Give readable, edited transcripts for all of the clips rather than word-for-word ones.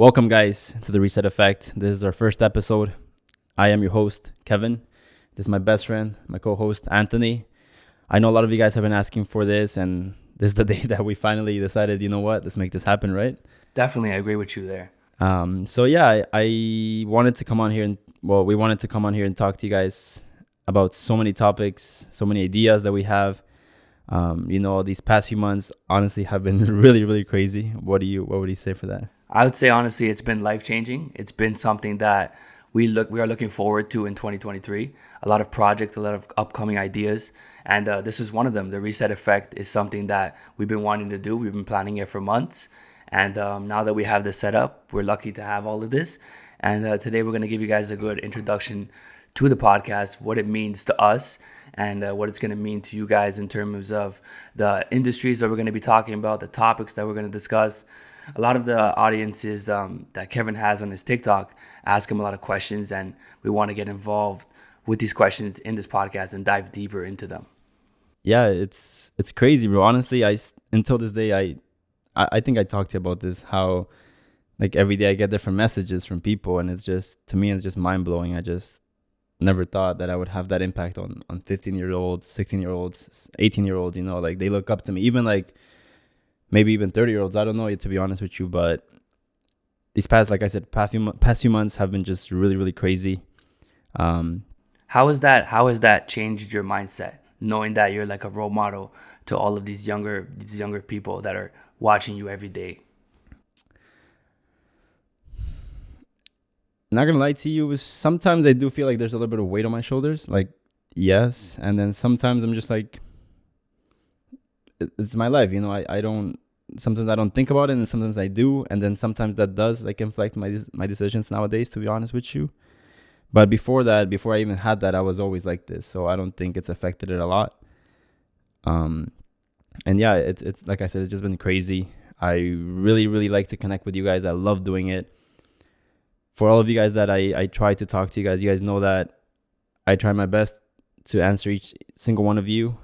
Welcome, guys, to the Reset Effect. This is our first episode. I am your host, Kevin. This is my best friend, my co-host, Anthony. I know a lot of you guys have been asking for this, and this is the day that we finally decided, you know what, let's make this happen, right? Definitely, I agree with you there. I wanted to come on here we wanted to come on here and talk to you guys about so many topics, so many ideas that we have. These past few months honestly have been really, really crazy. What would you say for that? I would say honestly, it's been life-changing. It's been something that we are looking forward to in 2023. A lot of projects, a lot of upcoming ideas, and this is one of them. The Reset Effect is something that we've been wanting to do. We've been planning it for months, and now that we have this set up, we're lucky to have all of this. And today we're going to give you guys a good introduction to the podcast, what it means to us, and what it's going to mean to you guys in terms of the industries that we're going to be talking about, the topics that we're going to discuss. A lot of the audiences that Kevin has on his TikTok ask him a lot of questions, and we want to get involved with these questions in this podcast and dive deeper into them. Yeah, it's crazy, bro. Honestly, until this day, I think I talked to you about this, how like every day I get different messages from people, and it's just, to me, it's just mind-blowing. I just never thought that I would have that impact on 15-year-olds, 16-year-olds, 18-year-olds, like they look up to me, even like maybe even 30-year-olds. I don't know, to be honest with you, but these past few months have been just really, really crazy. How has that changed your mindset, knowing that you're like a role model to all of these younger people that are watching you every day? Not gonna lie to you, sometimes I do feel like there's a little bit of weight on my shoulders, like, yes, and then sometimes I'm just like, it's my life, sometimes I don't think about it, and sometimes I do, and then sometimes that does like inflect my decisions nowadays, to be honest with you. But before I even had that, I was always like this, so I don't think it's affected it a lot. And yeah, it's like I said, it's just been crazy. I really, really like to connect with you guys. I love doing it. For all of you guys that I try to talk to you guys know that I try my best to answer each single one of you.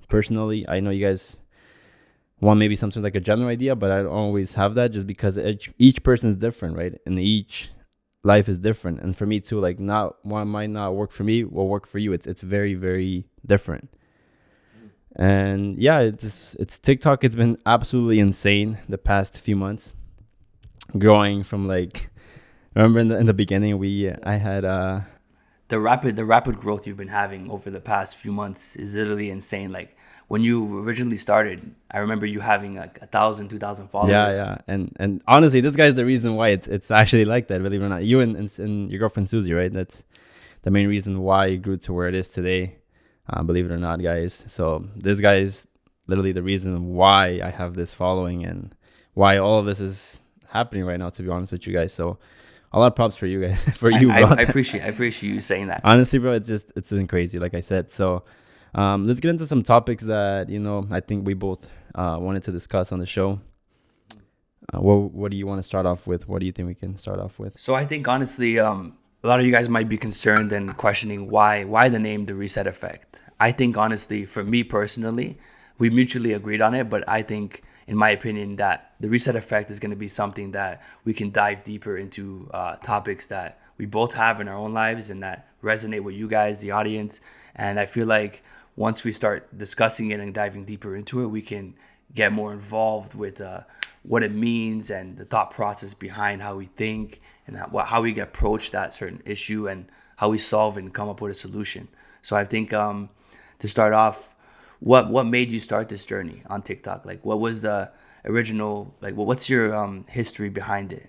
Personally, I know you guys want maybe sometimes like a general idea, but I don't always have that, just because each person is different, right? And each life is different. And for me too, like, not one might not work for me will work for you. It's very, very different. And yeah, it's TikTok. It's been absolutely insane the past few months, growing from like, remember in the beginning I had the rapid growth you've been having over the past few months is literally insane. Like when you originally started, I remember you having like 1,000, 2,000 followers. Yeah. And honestly, this guy's the reason why it's actually like that, believe it or not. You and your girlfriend Susie, right? That's the main reason why it grew to where it is today. Believe it or not, guys. So this guy is literally the reason why I have this following and why all of this is happening right now, to be honest with you guys. So a lot of props for you guys, for you, bro. I appreciate you saying that. Honestly, bro, it's been crazy, like I said. So let's get into some topics that, I think we both wanted to discuss on the show. What do you want to start off with? What do you think we can start off with? So I think, honestly, a lot of you guys might be concerned and questioning why the name The Reset Effect. I think, honestly, for me personally, we mutually agreed on it, but I think, in my opinion, that the Reset Effect is going to be something that we can dive deeper into topics that we both have in our own lives and that resonate with you guys, the audience. And I feel like once we start discussing it and diving deeper into it, we can get more involved with what it means and the thought process behind how we think and how we approach that certain issue and how we solve and come up with a solution. So I think to start off, what made you start this journey on TikTok? Like, what was the original, like, what's your history behind it?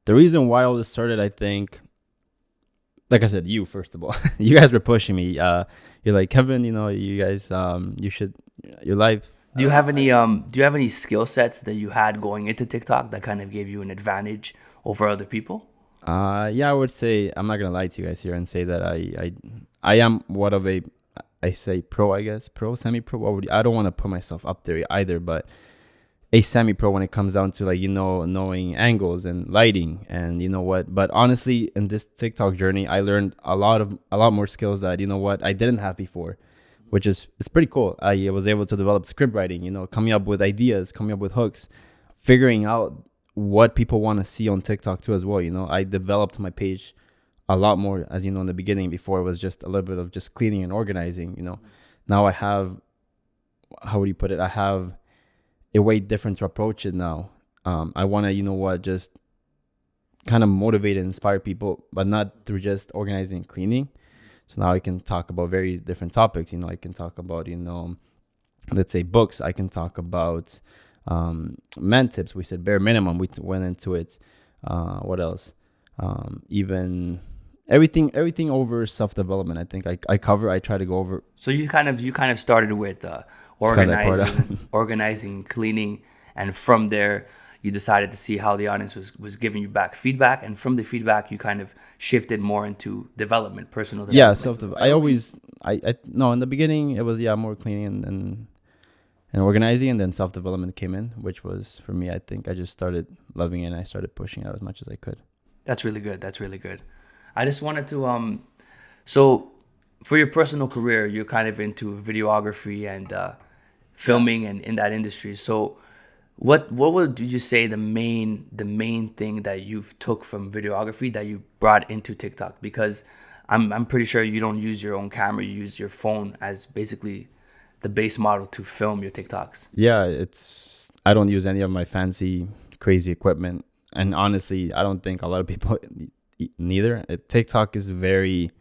The reason why all this started, I think, like I said, you, first of all, you guys were pushing me. You're like, Kevin, you guys, you should, your life. Do you have any skill sets that you had going into TikTok that kind of gave you an advantage over other people? Yeah, I would say, I'm not gonna lie to you guys here and say that I am what of a, I say pro, I guess, semi-pro. I don't want to put myself up there either, but a semi-pro when it comes down to like, knowing angles and lighting and what. But honestly, in this TikTok journey, I learned a lot more skills that, I didn't have before, which is, it's pretty cool. I was able to develop script writing, coming up with ideas, coming up with hooks, figuring out what people want to see on TikTok too as well. I developed my page a lot more, as you know, in the beginning. Before it was just a little bit of just cleaning and organizing. Now I have, how would you put it? I have a way different to approach it now. I want to, just kind of motivate and inspire people, but not through just organizing and cleaning. So now I can talk about very different topics. I can talk about, let's say books. I can talk about men tips. We said bare minimum. We went into it. What else? Even everything over self-development. I think I try to go over. So you kind of started with organizing, cleaning, and from there you decided to see how the audience was giving you back feedback, and from the feedback you kind of shifted more into development, personal development. Yeah, I no, in the beginning it was more cleaning and organizing, and then self-development came in, which was, for me, I think I just started loving it, and I started pushing out as much as I could. That's really good. I just wanted to so for your personal career, you're kind of into videography and filming and in that industry. So what would you say the main thing that you've took from videography that you brought into TikTok? Because I'm pretty sure you don't use your own camera, you use your phone as basically the base model to film your TikToks. Yeah, I don't use any of my fancy crazy equipment, and honestly I don't think a lot of people neither. TikTok is very,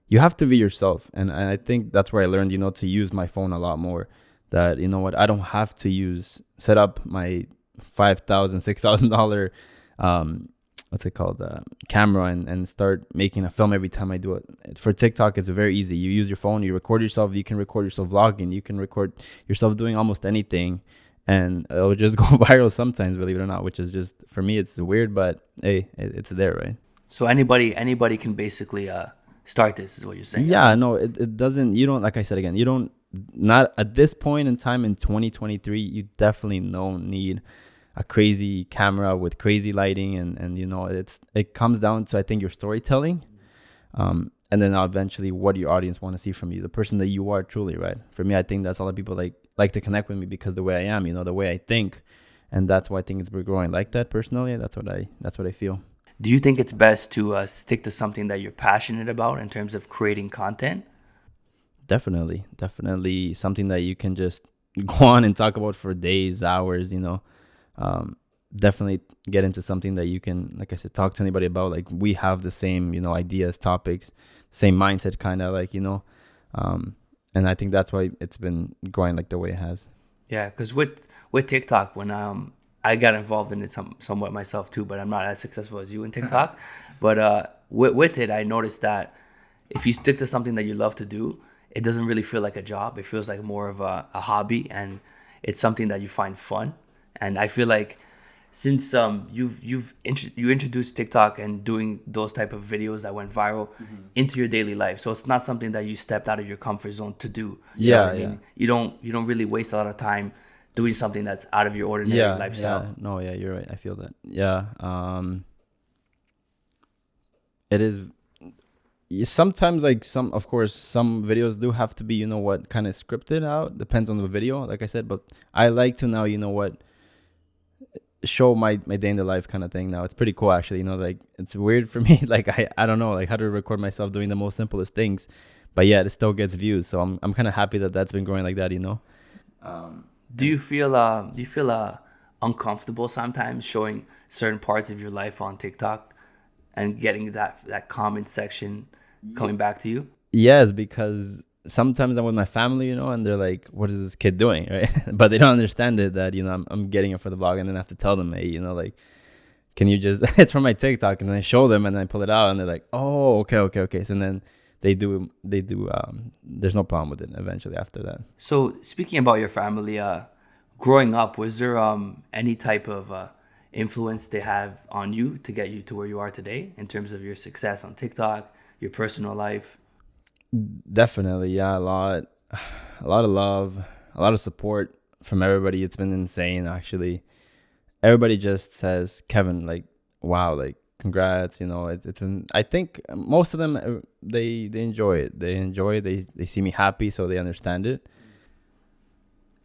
you have to be yourself, and I think that's where I learned to use my phone a lot more. That I don't have to set up my $5,000 $6,000 what's it called, camera, and start making a film every time I do it. For TikTok, it's very easy. You use your phone, you record yourself. You can record yourself vlogging, you can record yourself doing almost anything, and it'll just go viral sometimes, believe it or not, which is just, for me, it's weird, but hey, it's there, right? So anybody can basically start this, is what you're saying? Yeah, no, it doesn't, you don't, like I said again, you don't, not at this point in time in 2023, you definitely don't need a crazy camera with crazy lighting, and it comes down to, I think, your storytelling, and then eventually what your audience want to see from you, the person that you are truly, right? For me, I think that's a lot of people like to connect with me because the way I am, the way I think, and that's why I think it's growing like that. Personally, that's what I feel. Do you think it's best to stick to something that you're passionate about in terms of creating content? Definitely something that you can just go on and talk about for days, hours. Definitely get into something that you can, like I said, talk to anybody about. Like, we have the same ideas, topics, same mindset, kind of and I think that's why it's been growing like the way it has. Yeah, because with TikTok, when I got involved in it somewhat myself too, but I'm not as successful as you in TikTok. But with it, I noticed that if you stick to something that you love to do, it doesn't really feel like a job. It feels like more of a hobby, and it's something that you find fun. And I feel like since you introduced TikTok and doing those type of videos that went viral into your daily life, so it's not something that you stepped out of your comfort zone to do. You know what I mean? You don't really waste a lot of time doing something that's out of your ordinary lifestyle. No, you're right. I feel that. Yeah. It is sometimes, of course, some videos do have to be, kind of scripted out. Depends on the video, like I said, but I like to now, show my day in the life kind of thing. Now it's pretty cool, actually. It's weird for me. I don't know, how to record myself doing the most simplest things, but yeah, it still gets views. So I'm kind of happy that that's been growing like that. Do you feel uncomfortable sometimes showing certain parts of your life on TikTok and getting that comment section coming back to you? Yes, because sometimes I'm with my family, and they're like, "What is this kid doing?" Right? But they don't understand it, that I'm getting it for the vlog, and then I have to tell them, "Hey, can you just?" It's from my TikTok, and then I show them, and I pull it out, and they're like, "Oh, okay." So then they do. There's no problem with it eventually after that. So speaking about your family, growing up, was there any type of influence they have on you to get you to where you are today in terms of your success on TikTok, your personal life? Definitely, yeah, a lot of love, a lot of support from everybody. It's been insane, actually. Everybody just says, "Kevin, wow, congrats." It's been, I think most of them, they enjoy it. They see me happy, so they understand it.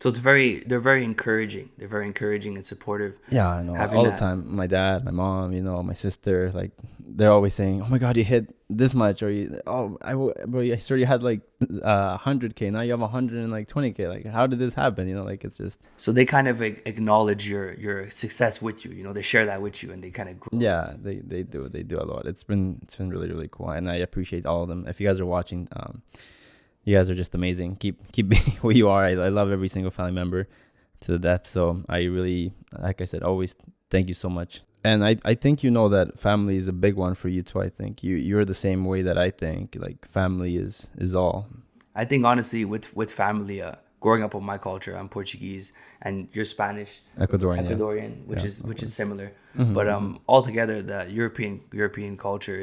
So they're very encouraging. They're very encouraging and supportive. Yeah, I know. Having All the that, time. My dad, my mom, my sister, like they're always saying, "Oh my God, you hit this much," or bro, I saw you had like 100K. Now you have 120K. Like, how did this happen? Like it's just so they kind of acknowledge your success with you. You know, they share that with you, and they kind of grow. yeah, they do a lot. It's been really really cool, and I appreciate all of them. If you guys are watching, you guys are just amazing. Keep being who you are. I love every single family member to the death. So I really, like I said, always thank you so much. And I think that family is a big one for you too. I think you're the same way that I think. Like family is all. I think honestly, with family, growing up with my culture, I'm Portuguese, and you're Spanish, Ecuadorian, which is similar. Mm-hmm, But mm-hmm. altogether, the European culture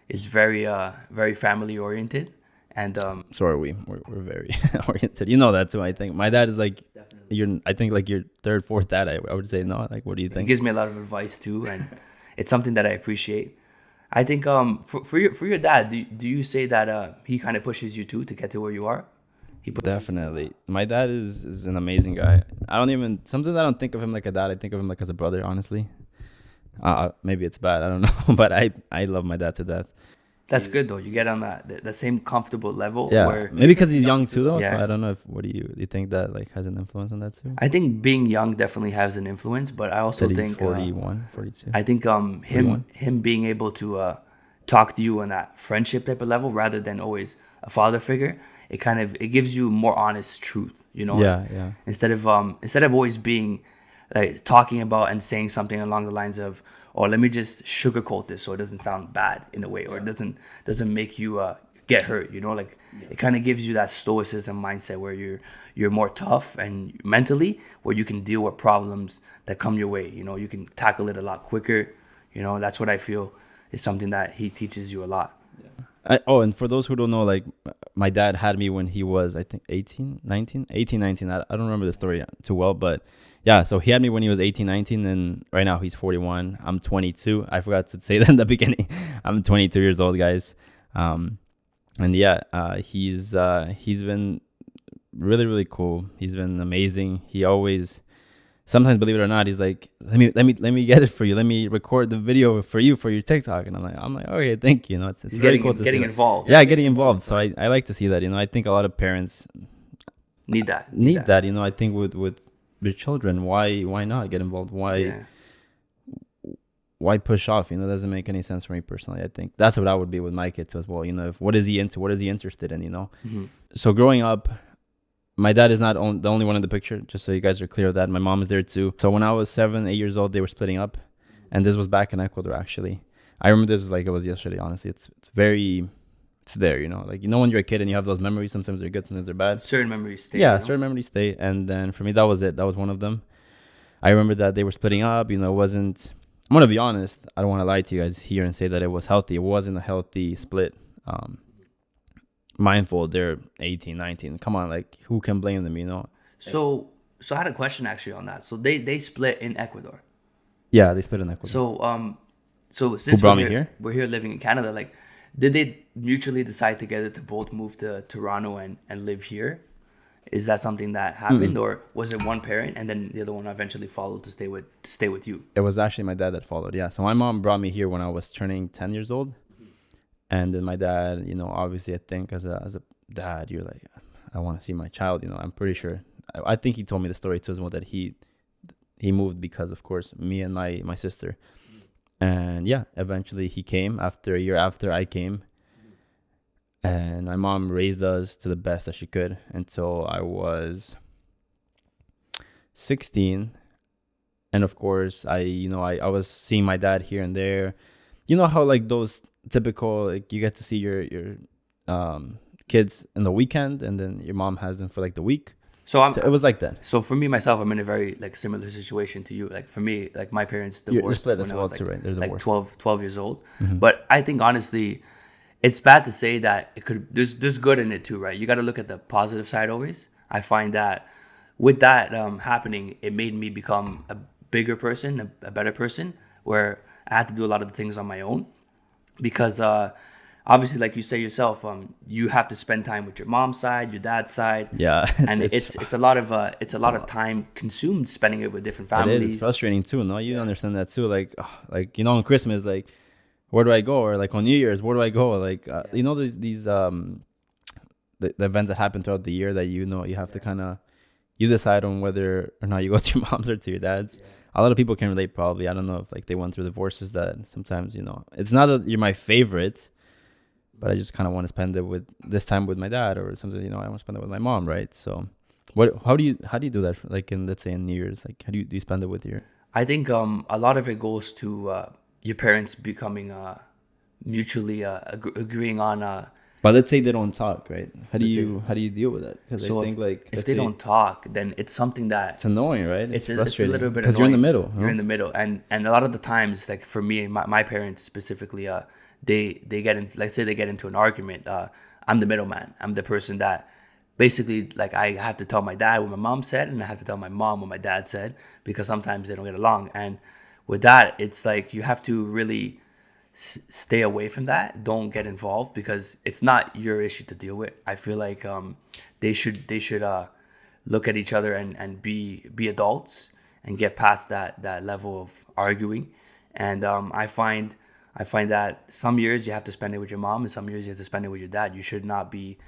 is very family oriented, and So are we. We're very oriented. You know that too. I think my dad is like I think like your third, fourth dad. I would say no. Like, what do you he think? gives me a lot of advice too, and it's something that I appreciate. I think for your dad, do you say that he kind of pushes you too to get to where you are? He pushes you? Definitely. My dad is an amazing guy. Sometimes I don't think of him like a dad. I think of him like as a brother, honestly. Maybe it's bad. I don't know. But I love my dad to death. That's good though. You get on the same comfortable level Yeah. where Maybe because he's young too, though. yeah. So I don't know what do you think that like has an influence on that too? I think being young definitely has an influence, but I also That he's think 41, 42. I think 41? him being able to talk to you on that friendship type of level rather than always a father figure, it gives you more honest truth, you know. Yeah, yeah. Instead of always being like talking about and saying something along the lines of, "Oh, let me just sugarcoat this so it doesn't sound bad in a way, or it doesn't make you get hurt," you know. Like it kind of gives you that stoicism mindset where you're more tough and mentally, where you can deal with problems that come your way. You know, you can tackle it a lot quicker. You know, that's what I feel is something that he teaches you a lot. And for those who don't know, like my dad had me when he was, I think 18, 19, 18, 19. I don't remember the story too well, but yeah, so he had me when he was 18, 19, and right now he's 41. I'm 22. I forgot to say that in the beginning. I'm 22 years old, guys. And yeah, he's been really, really cool. He's been amazing. He always, sometimes, believe it or not, he's like, let me get it for you. Let me record the video for you for your TikTok. And I'm like, okay, thank you. It's He's very cool to getting see involved. that. Yeah, getting involved. So I like to see that. I think a lot of parents Need that. need that. I think with their children, why not get involved? Yeah. Why push off? Doesn't make any sense for me personally. I think that's what I would be with my kids as well. If what is he into? What is he interested in? Mm-hmm. So growing up, my dad is not the only one in the picture, just so you guys are clear of that. My mom is there too. So when I was 7, 8 years old, they were splitting up. And this was back in Ecuador, actually. I remember this was like it was yesterday, honestly. It's there, Like, when you're a kid and you have those memories, sometimes they're good, sometimes they're bad. Certain memories stay. Yeah, certain memories stay. And then for me, that was it. That was one of them. I remember that they were splitting up. It wasn't... I'm going to be honest. I don't want to lie to you guys here and say that it was healthy. It wasn't a healthy split. Mindful, they're 18, 19. Come on, like, who can blame them, So I had a question actually on that. So they split in Ecuador. Yeah, they split in Ecuador. So since brought me here? we're here living in Canada, like, did they mutually decide together to both move to Toronto and live here? Is that something that happened, or was it one parent and then the other one eventually followed to stay with you? It was actually my dad that followed. Yeah, so my mom brought me here when I was turning 10 years old, and then my dad, obviously, I think as a dad, you're like, I want to see my child. I'm pretty sure. I think he told me the story too as well, that he moved because, of course, me and my sister, and yeah, eventually he came after a year after I came. And my mom raised us to the best that she could until I was 16. And of course, I was seeing my dad here and there. You know how like those typical, like, you get to see your kids in the weekend, and then your mom has them for like the week. So it was like that. So for me myself, I'm in a very like similar situation to you. Like for me, like my parents divorced You're split when as I well was too, right? They're like divorced. 12 years old. Mm-hmm. But I think honestly, it's bad to say that it could. There's good in it too, right? You got to look at the positive side always. I find that with that happening, it made me become a bigger person, a better person, where I had to do a lot of the things on my own, because obviously, like you say yourself, you have to spend time with your mom's side, your dad's side, Yeah, and it's a lot of time consumed spending it with different it is. It's families. frustrating too. No, you Yeah. understand that too. Like on Christmas, like where do I go? Or like on New Year's, where do I go? Like the events that happen throughout the year that you have to kind of you decide on whether or not you go to your mom's or to your dad's. Yeah. A lot of people can relate probably. I don't know if like they went through divorces that sometimes it's not that you're my favorite, but I just kind of want to spend it with this time with my dad, or sometimes I want to spend it with my mom, right? So, how do you do that? Like in, let's say, in New Year's, like how do you spend it with your? I think a lot of it goes to your parents becoming mutually agreeing on. But let's say they don't talk, right? How do Let's say- you deal with that? Because I So think like if let's they say don't talk, then it's something that it's annoying, right? it's a frustrating little bit because you're in the annoying. middle. You're in the middle, and a lot of the times, like for me, my parents specifically, they get in. Let's say they get into an argument. I'm the middleman. I'm the person that basically like I have to tell my dad what my mom said, and I have to tell my mom what my dad said because sometimes they don't get along. And with that, it's like you have to really stay away from that. Don't get involved because it's not your issue to deal with. I feel like they should look at each other and be adults and get past that level of arguing. And I find that some years you have to spend it with your mom, and some years you have to spend it with your dad. You should not be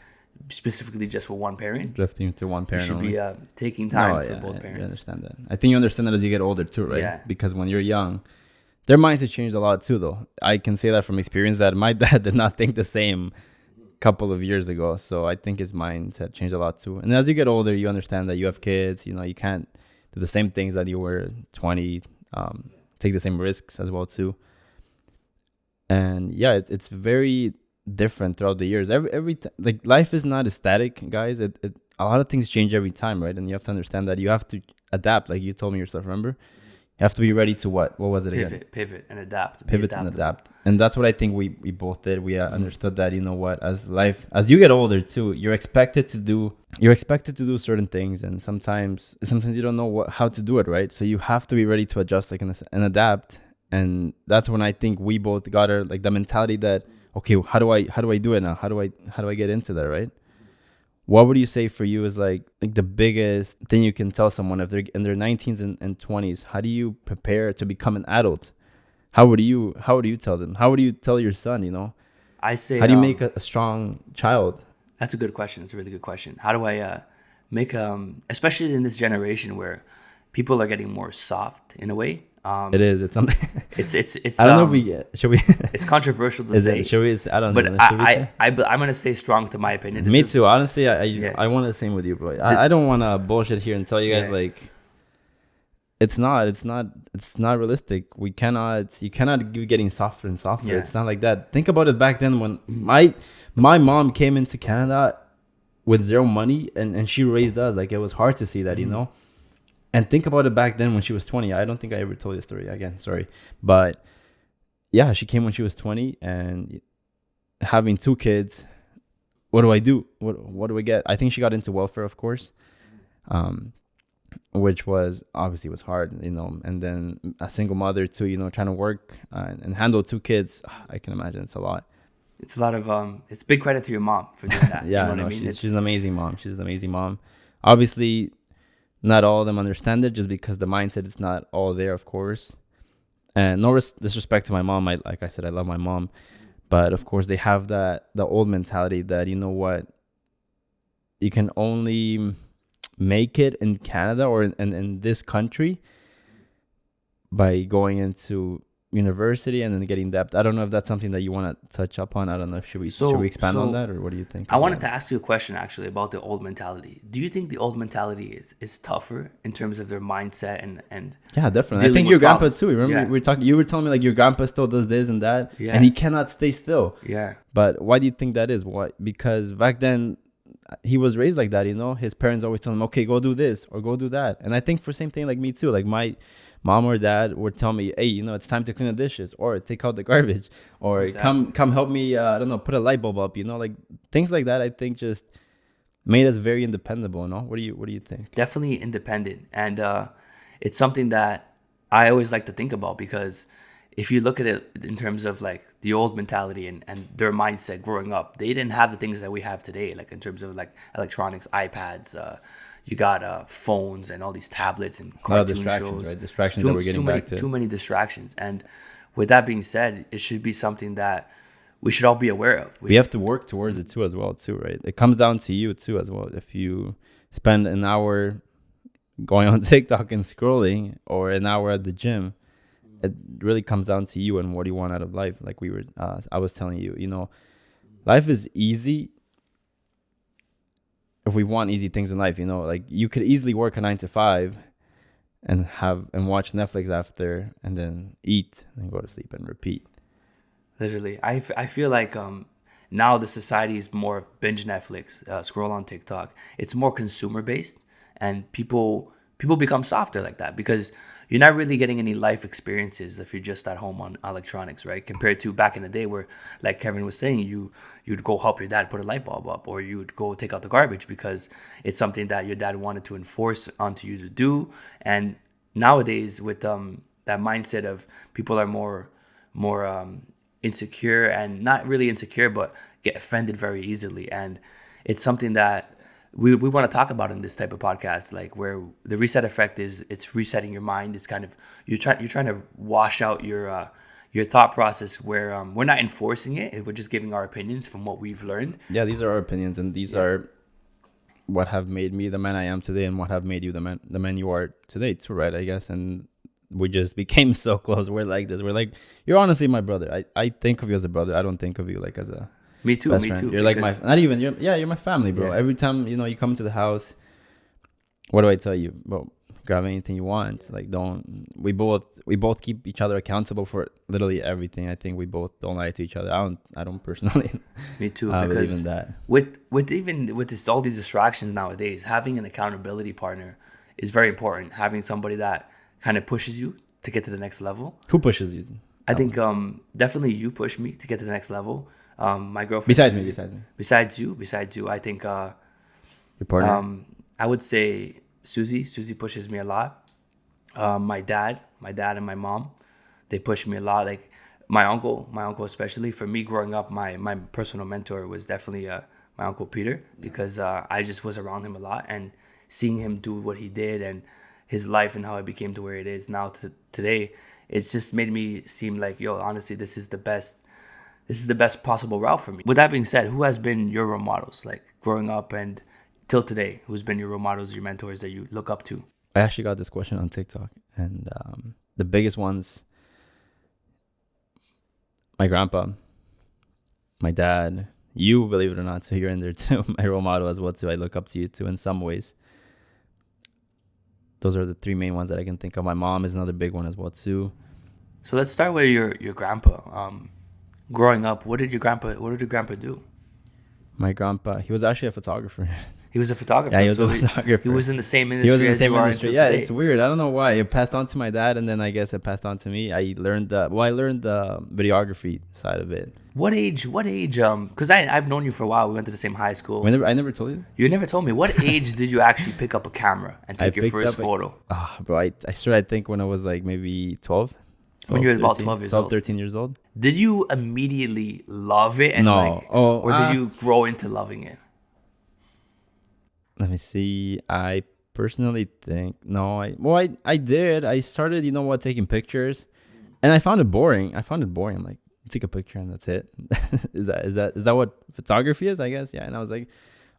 specifically just with one parent. Drifting to one You parent should only. be taking time for yeah, both I parents. understand that. I think you understand that as you get older too, right? Yeah. Because when you're young, their minds have changed a lot too, though. I can say that from experience that my dad did not think the same a couple of years ago. So I think his minds had changed a lot too. And as you get older, you understand that you have kids. You can't do the same things that you were 20. Take the same risks as well too. And yeah, it's very different throughout the years. Like life is not static, guys. A lot of things change every time, right? And you have to understand that you have to adapt. Like you told me yourself, remember? You have to be ready to what? What was it again? Pivot and adapt. Be Pivot and adaptable. adapt. And that's what I think we both did. We understood that, as you get older too, you're expected to do certain things, and sometimes you don't know how to do it, right? So you have to be ready to adjust, like, and adapt. And that's when I think we both got our, like, the mentality that, okay, how do I do it now? How do I get into that, right? What would you say for you is like the biggest thing you can tell someone if they're in their 19s and 20s? How do you prepare to become an adult? How would you tell them? How would you tell your son, I say, how do you make a strong child? that's a good question. It's a really good question. How do I make especially in this generation where people are getting more soft in a way. It is. It's It's I don't know if should we it's controversial to is say. it should we I don't But know. Should we say? I'm gonna stay strong to my opinion. Me too. Honestly, I Yeah. want the same with you, bro. I don't want to bullshit here and tell you guys Yeah. like it's not realistic. You cannot be getting softer and softer. Yeah. It's not like that. Think about it back then when my mom came into Canada with zero money and she raised us. Like, it was hard to see that. And think about it back then when she was 20. I don't think I ever told you the story again. Sorry. But yeah, she came when she was 20 and having 2 kids. What do I do? What do we get? I think she got into welfare, of course. Which was obviously was hard, and then a single mother too, trying to work and handle 2 kids. I can imagine it's a lot. It's a lot of it's big credit to your mom for doing that. Yeah, you know what I mean? she's an amazing mom. She's an amazing mom. Obviously, not all of them understand it just because the mindset is not all there, of course. And no disrespect to my mom. Like I said, I love my mom, but of course they have the old mentality that you can only make it in Canada or in this country by going into university and then getting debt. I don't know if that's something that you want to touch upon. I don't know. Should we expand on that, or what do you think? I wanted to ask you a question actually about the old mentality. Do you think the old mentality is tougher in terms of their mindset and Yeah, definitely. I dealing think with your grandpa problems? too. Remember, Yeah. we were talking. You were telling me like your grandpa still does this and that, Yeah. and he cannot stay still. yeah But why do you think that is? Why? Because back then he was raised like that. His parents always tell him, "Okay, go do this or go do that." And I think for same thing like me too. Like my mom or dad would tell me, "Hey, it's time to clean the dishes or take out the garbage or Exactly. come help me. I don't know, put a light bulb up. Like things like that. I think just made us very independent. No, what do you think? definitely independent, and it's something that I always like to think about because if you look at it in terms of like the old mentality and their mindset growing up, they didn't have the things that we have today, like in terms of like electronics, iPads, you got phones and all these tablets and A lot of cartoon distractions, shows. right? Distractions that we're getting back to. Too many distractions. And with that being said, it should be something that we should all be aware of. We have to work towards it too, as well, too, right? It comes down to you too, as well. If you spend an hour going on TikTok and scrolling, or an hour at the gym, it really comes down to you and what you want out of life. Like I was telling you, life is easy if we want easy things in life. Like you could easily work a 9 to 5 and watch Netflix after, and then eat and go to sleep and repeat. Literally, I feel like now the society is more of binge Netflix, scroll on TikTok. It's more consumer based, and people become softer like that because you're not really getting any life experiences if you're just at home on electronics, right? Compared to back in the day where, like Kevin was saying, you'd go help your dad put a light bulb up, or you'd go take out the garbage because it's something that your dad wanted to enforce onto you to do. And nowadays, with that mindset of people are more insecure, and not really insecure, but get offended very easily. And it's something that we want to talk about in this type of podcast, like where the reset effect is, it's resetting your mind. It's kind of you're trying to wash out your thought process, where we're not enforcing it. We're just giving our opinions from what we've learned. Yeah, these are our opinions, and these are what have made me the man I am today, and what have made you the man you are today too, right? I guess. And we just became so close. We're like this. We're like, you're honestly my brother. I think of you as a brother. I don't think of you like as a me too. best Me friend. too. You're like you're my family, bro. Yeah. Every time you come to the house, what do I tell you? Well, grab anything you want. Like, we both keep each other accountable for literally everything. I think we both don't lie to each other. I don't personally. Me too. Believe Because in that. with all these distractions nowadays, having an accountability partner is very important. Having somebody that kind of pushes you to get to the next level. Who pushes you? I think definitely you push me to get to the next level. My girlfriend. Besides you, I think your partner. I would say Susie. Susie pushes me a lot. My dad and my mom, they push me a lot. Like my uncle especially. For me growing up, my personal mentor was definitely my uncle Peter, because I just was around him a lot, and seeing him do what he did and his life and how it became to where it is now today, it's just made me seem like, yo, honestly, this is the best possible route for me. With that being said, who has been your role models, like growing up and till today? Who's been your role models, your mentors that you look up to? I actually got this question on TikTok, and the biggest ones: my grandpa, my dad, you, believe it or not, so you're in there too. My role model as well too. I look up to you too in some ways. Those are the three main ones that I can think of. My mom is another big one as well too. So let's start with your grandpa. Growing up, what did your grandpa do? My grandpa, he was actually a photographer. He was a photographer. Yeah, he was a photographer. He was in the same industry as you are today. Yeah, it's weird. I don't know why. It passed on to my dad, and then I guess it passed on to me. I learned the videography side of it. What age? Because I've known you for a while. We went to the same high school. I never told you. You never told me. What age did you actually pick up a camera and take your first photo? Bro, I started, I think, when I was like maybe 12. When you were about 12 years old. 13 years old. Did you immediately love it? And no. Or did you grow into loving it? Let me see. I personally think, no. I did. I started, taking pictures. And I found it boring. I'm like, you take a picture and that's it. Is that what photography is, I guess? Yeah. And I was like,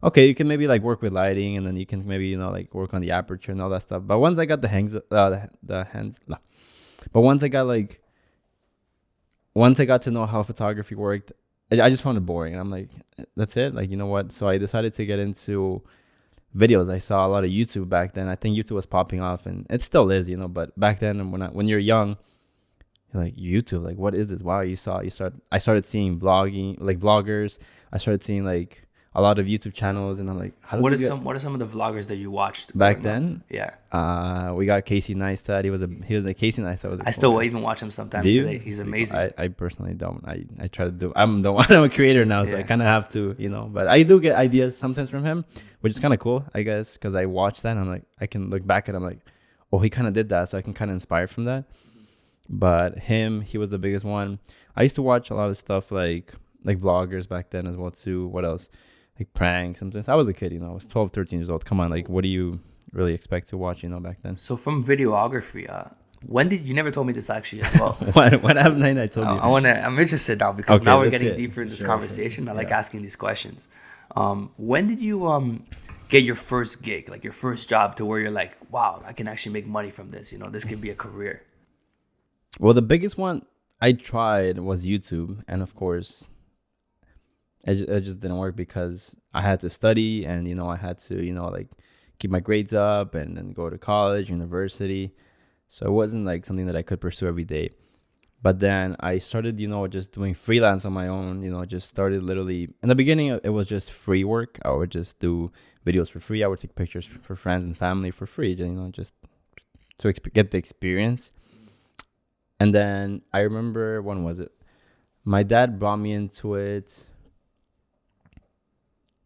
okay, you can maybe like work with lighting, and then you can maybe, like work on the aperture and all that stuff. But once I got once I got to know how photography worked, I just found it boring. And I'm like, that's it? Like, you know what? So I decided to get into videos. I saw a lot of YouTube back then. I think YouTube was popping off, and it still is, but back then, when you're young, you're like, YouTube, like, what is this? Wow, I started seeing vloggers. I started seeing like a lot of YouTube channels, and I'm like, what are some of the vloggers that you watched back then? Yeah. We got Casey Neistat. He was a Casey Neistat. I still even watch him sometimes today. He's amazing. I personally don't. I try to do. I'm a creator now, so I kind of have to, But I do get ideas sometimes from him, which is kind of cool, I guess, because I watch that and I'm like, I can look back and I'm like, oh, he kind of did that, so I can kind of inspire from that. But he was the biggest one. I used to watch a lot of stuff like vloggers back then as well too. What else? Like pranks. Sometimes I was a kid, I was 12, 13 years old. Come on, like what do you really expect to watch, back then? So from videography, when did you never told me this actually as well? What haven't I told you? I'm interested now because Okay, now we're that's getting it. deeper in this Sure, conversation. sure. I like Yeah. asking these questions. When did you get your first gig, like your first job, to where you're like, wow, I can actually make money from this. This could be a career. Well, the biggest one I tried was YouTube, and of course, it just didn't work because I had to study, and I had to like keep my grades up, and then go to college, university. So it wasn't like something that I could pursue every day. But then I started, just doing freelance on my own. Just started literally in the beginning. It was just free work. I would just do videos for free. I would take pictures for friends and family for free. Just to get the experience. And then I remember, when was it? My dad brought me into it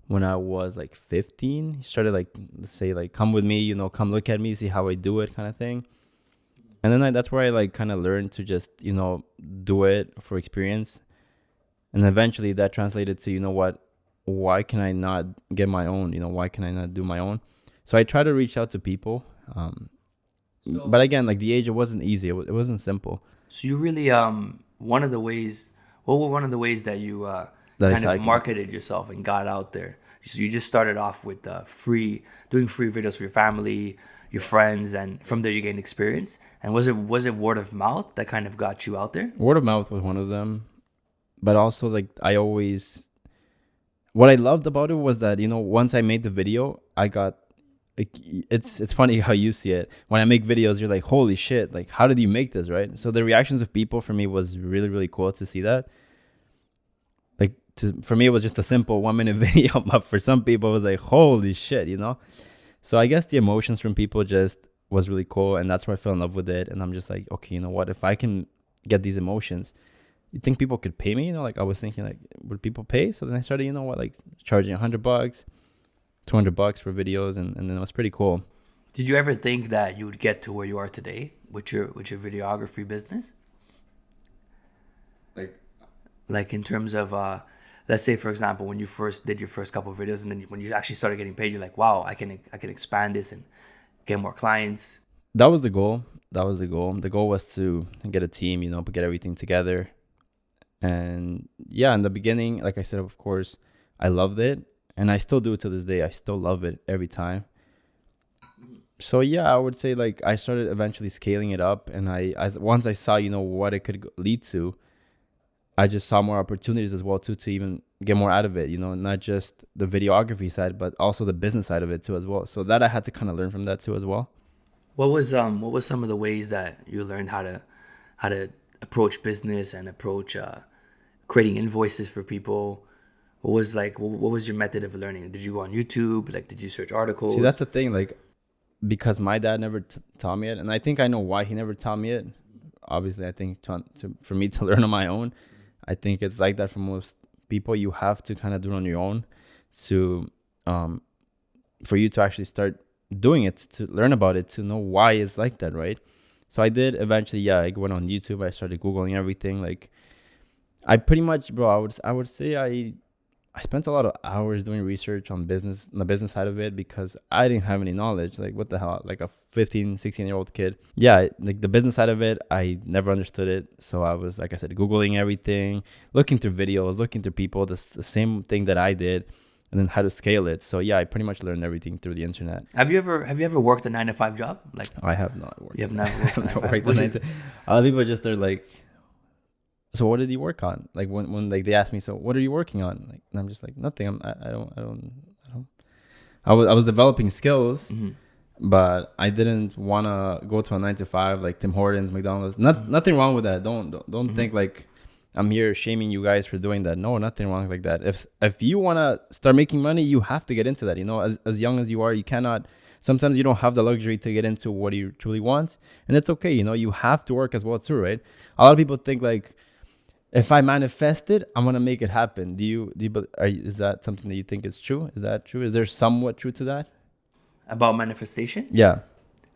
when I was like 15. He started like say like, come with me, come look at me, see how I do it, kind of thing. And then that's where I like kind of learned to just do it for experience. And eventually that translated to, why can I not get my own? Why can I not do my own? So I try to reach out to people. But again, like the age, it wasn't easy. It wasn't simple. So you really one of the ways. What were one of the ways that you That I kind of cycled. marketed yourself and got out there? So you just started off with doing free videos for your family, your friends, and from there you gained experience. And was it word of mouth that kind of got you out there? Word of mouth was one of them. But also, like, what I loved about it was that, once I made the video, I got, like, it's funny how you see it. When I make videos, you're like, holy shit, like, how did you make this, right? So the reactions of people for me was really, really cool to see that. Like, for me, it was just a simple 1 minute video, but for some people, it was like, holy shit, So I guess the emotions from people just was really cool, and that's why I fell in love with it. And I'm just like, okay, you know what? If I can get these emotions, you think people could pay me? Like, I was thinking, like, would people pay? So then I started, like charging $100, $200 for videos, and then it was pretty cool. Did you ever think that you would get to where you are today with your videography business? Like in terms of let's say, for example, when you first did your first couple of videos, and then when you actually started getting paid, you're like, wow, I can expand this and get more clients. That was the goal. The goal was to get a team, get everything together. And yeah, in the beginning, like I said, of course, I loved it, and I still do it to this day. I still love it every time. So yeah, I would say, like, I started eventually scaling it up, and once I saw, what it could lead to, I just saw more opportunities as well too, to even get more out of it, not just the videography side, but also the business side of it too as well. So that I had to kind of learn from that too as well. What was some of the ways that you learned how to approach business and approach creating invoices for people? What was your method of learning? Did you go on YouTube? Like, did you search articles? See, that's the thing, like, because my dad never taught me it, and I think I know why he never taught me it. Obviously, I think for me to learn on my own, I think it's like that for most people. You have to kind of do it on your own to for you to actually start doing it, to learn about it, to know why it's like that, right? So I did eventually. Yeah, I went on YouTube. I started Googling everything. Like, I pretty much, bro, I would say I spent a lot of hours doing research on the business side of it, because I didn't have any knowledge. Like, what the hell, like a 15, 16-year-old kid. Yeah, like the business side of it, I never understood it. So I was, like I said, Googling everything, looking through videos, looking through people, the same thing that I did, and then how to scale it. So yeah, I pretty much learned everything through the internet. Have you ever worked a 9 to 5 job? Like, I have not worked. You have never worked a 9 to 5. A lot of people just, they're like, so what did you work on? Like, when like they ask me, so what are you working on? Like, and I'm just like, nothing. I was developing skills, but I didn't want to go to a 9 to 5 like Tim Hortons, McDonald's. Nothing wrong with that. Don't think like I'm here shaming you guys for doing that. No, nothing wrong like that. If you want to start making money, you have to get into that. As young as you are, you cannot. Sometimes you don't have the luxury to get into what you truly want, and it's okay. You have to work as well too, right? A lot of people think like, if I manifest it, I'm gonna make it happen. Is that something that you think is true? Is that true? Is there somewhat true to that? About manifestation? Yeah.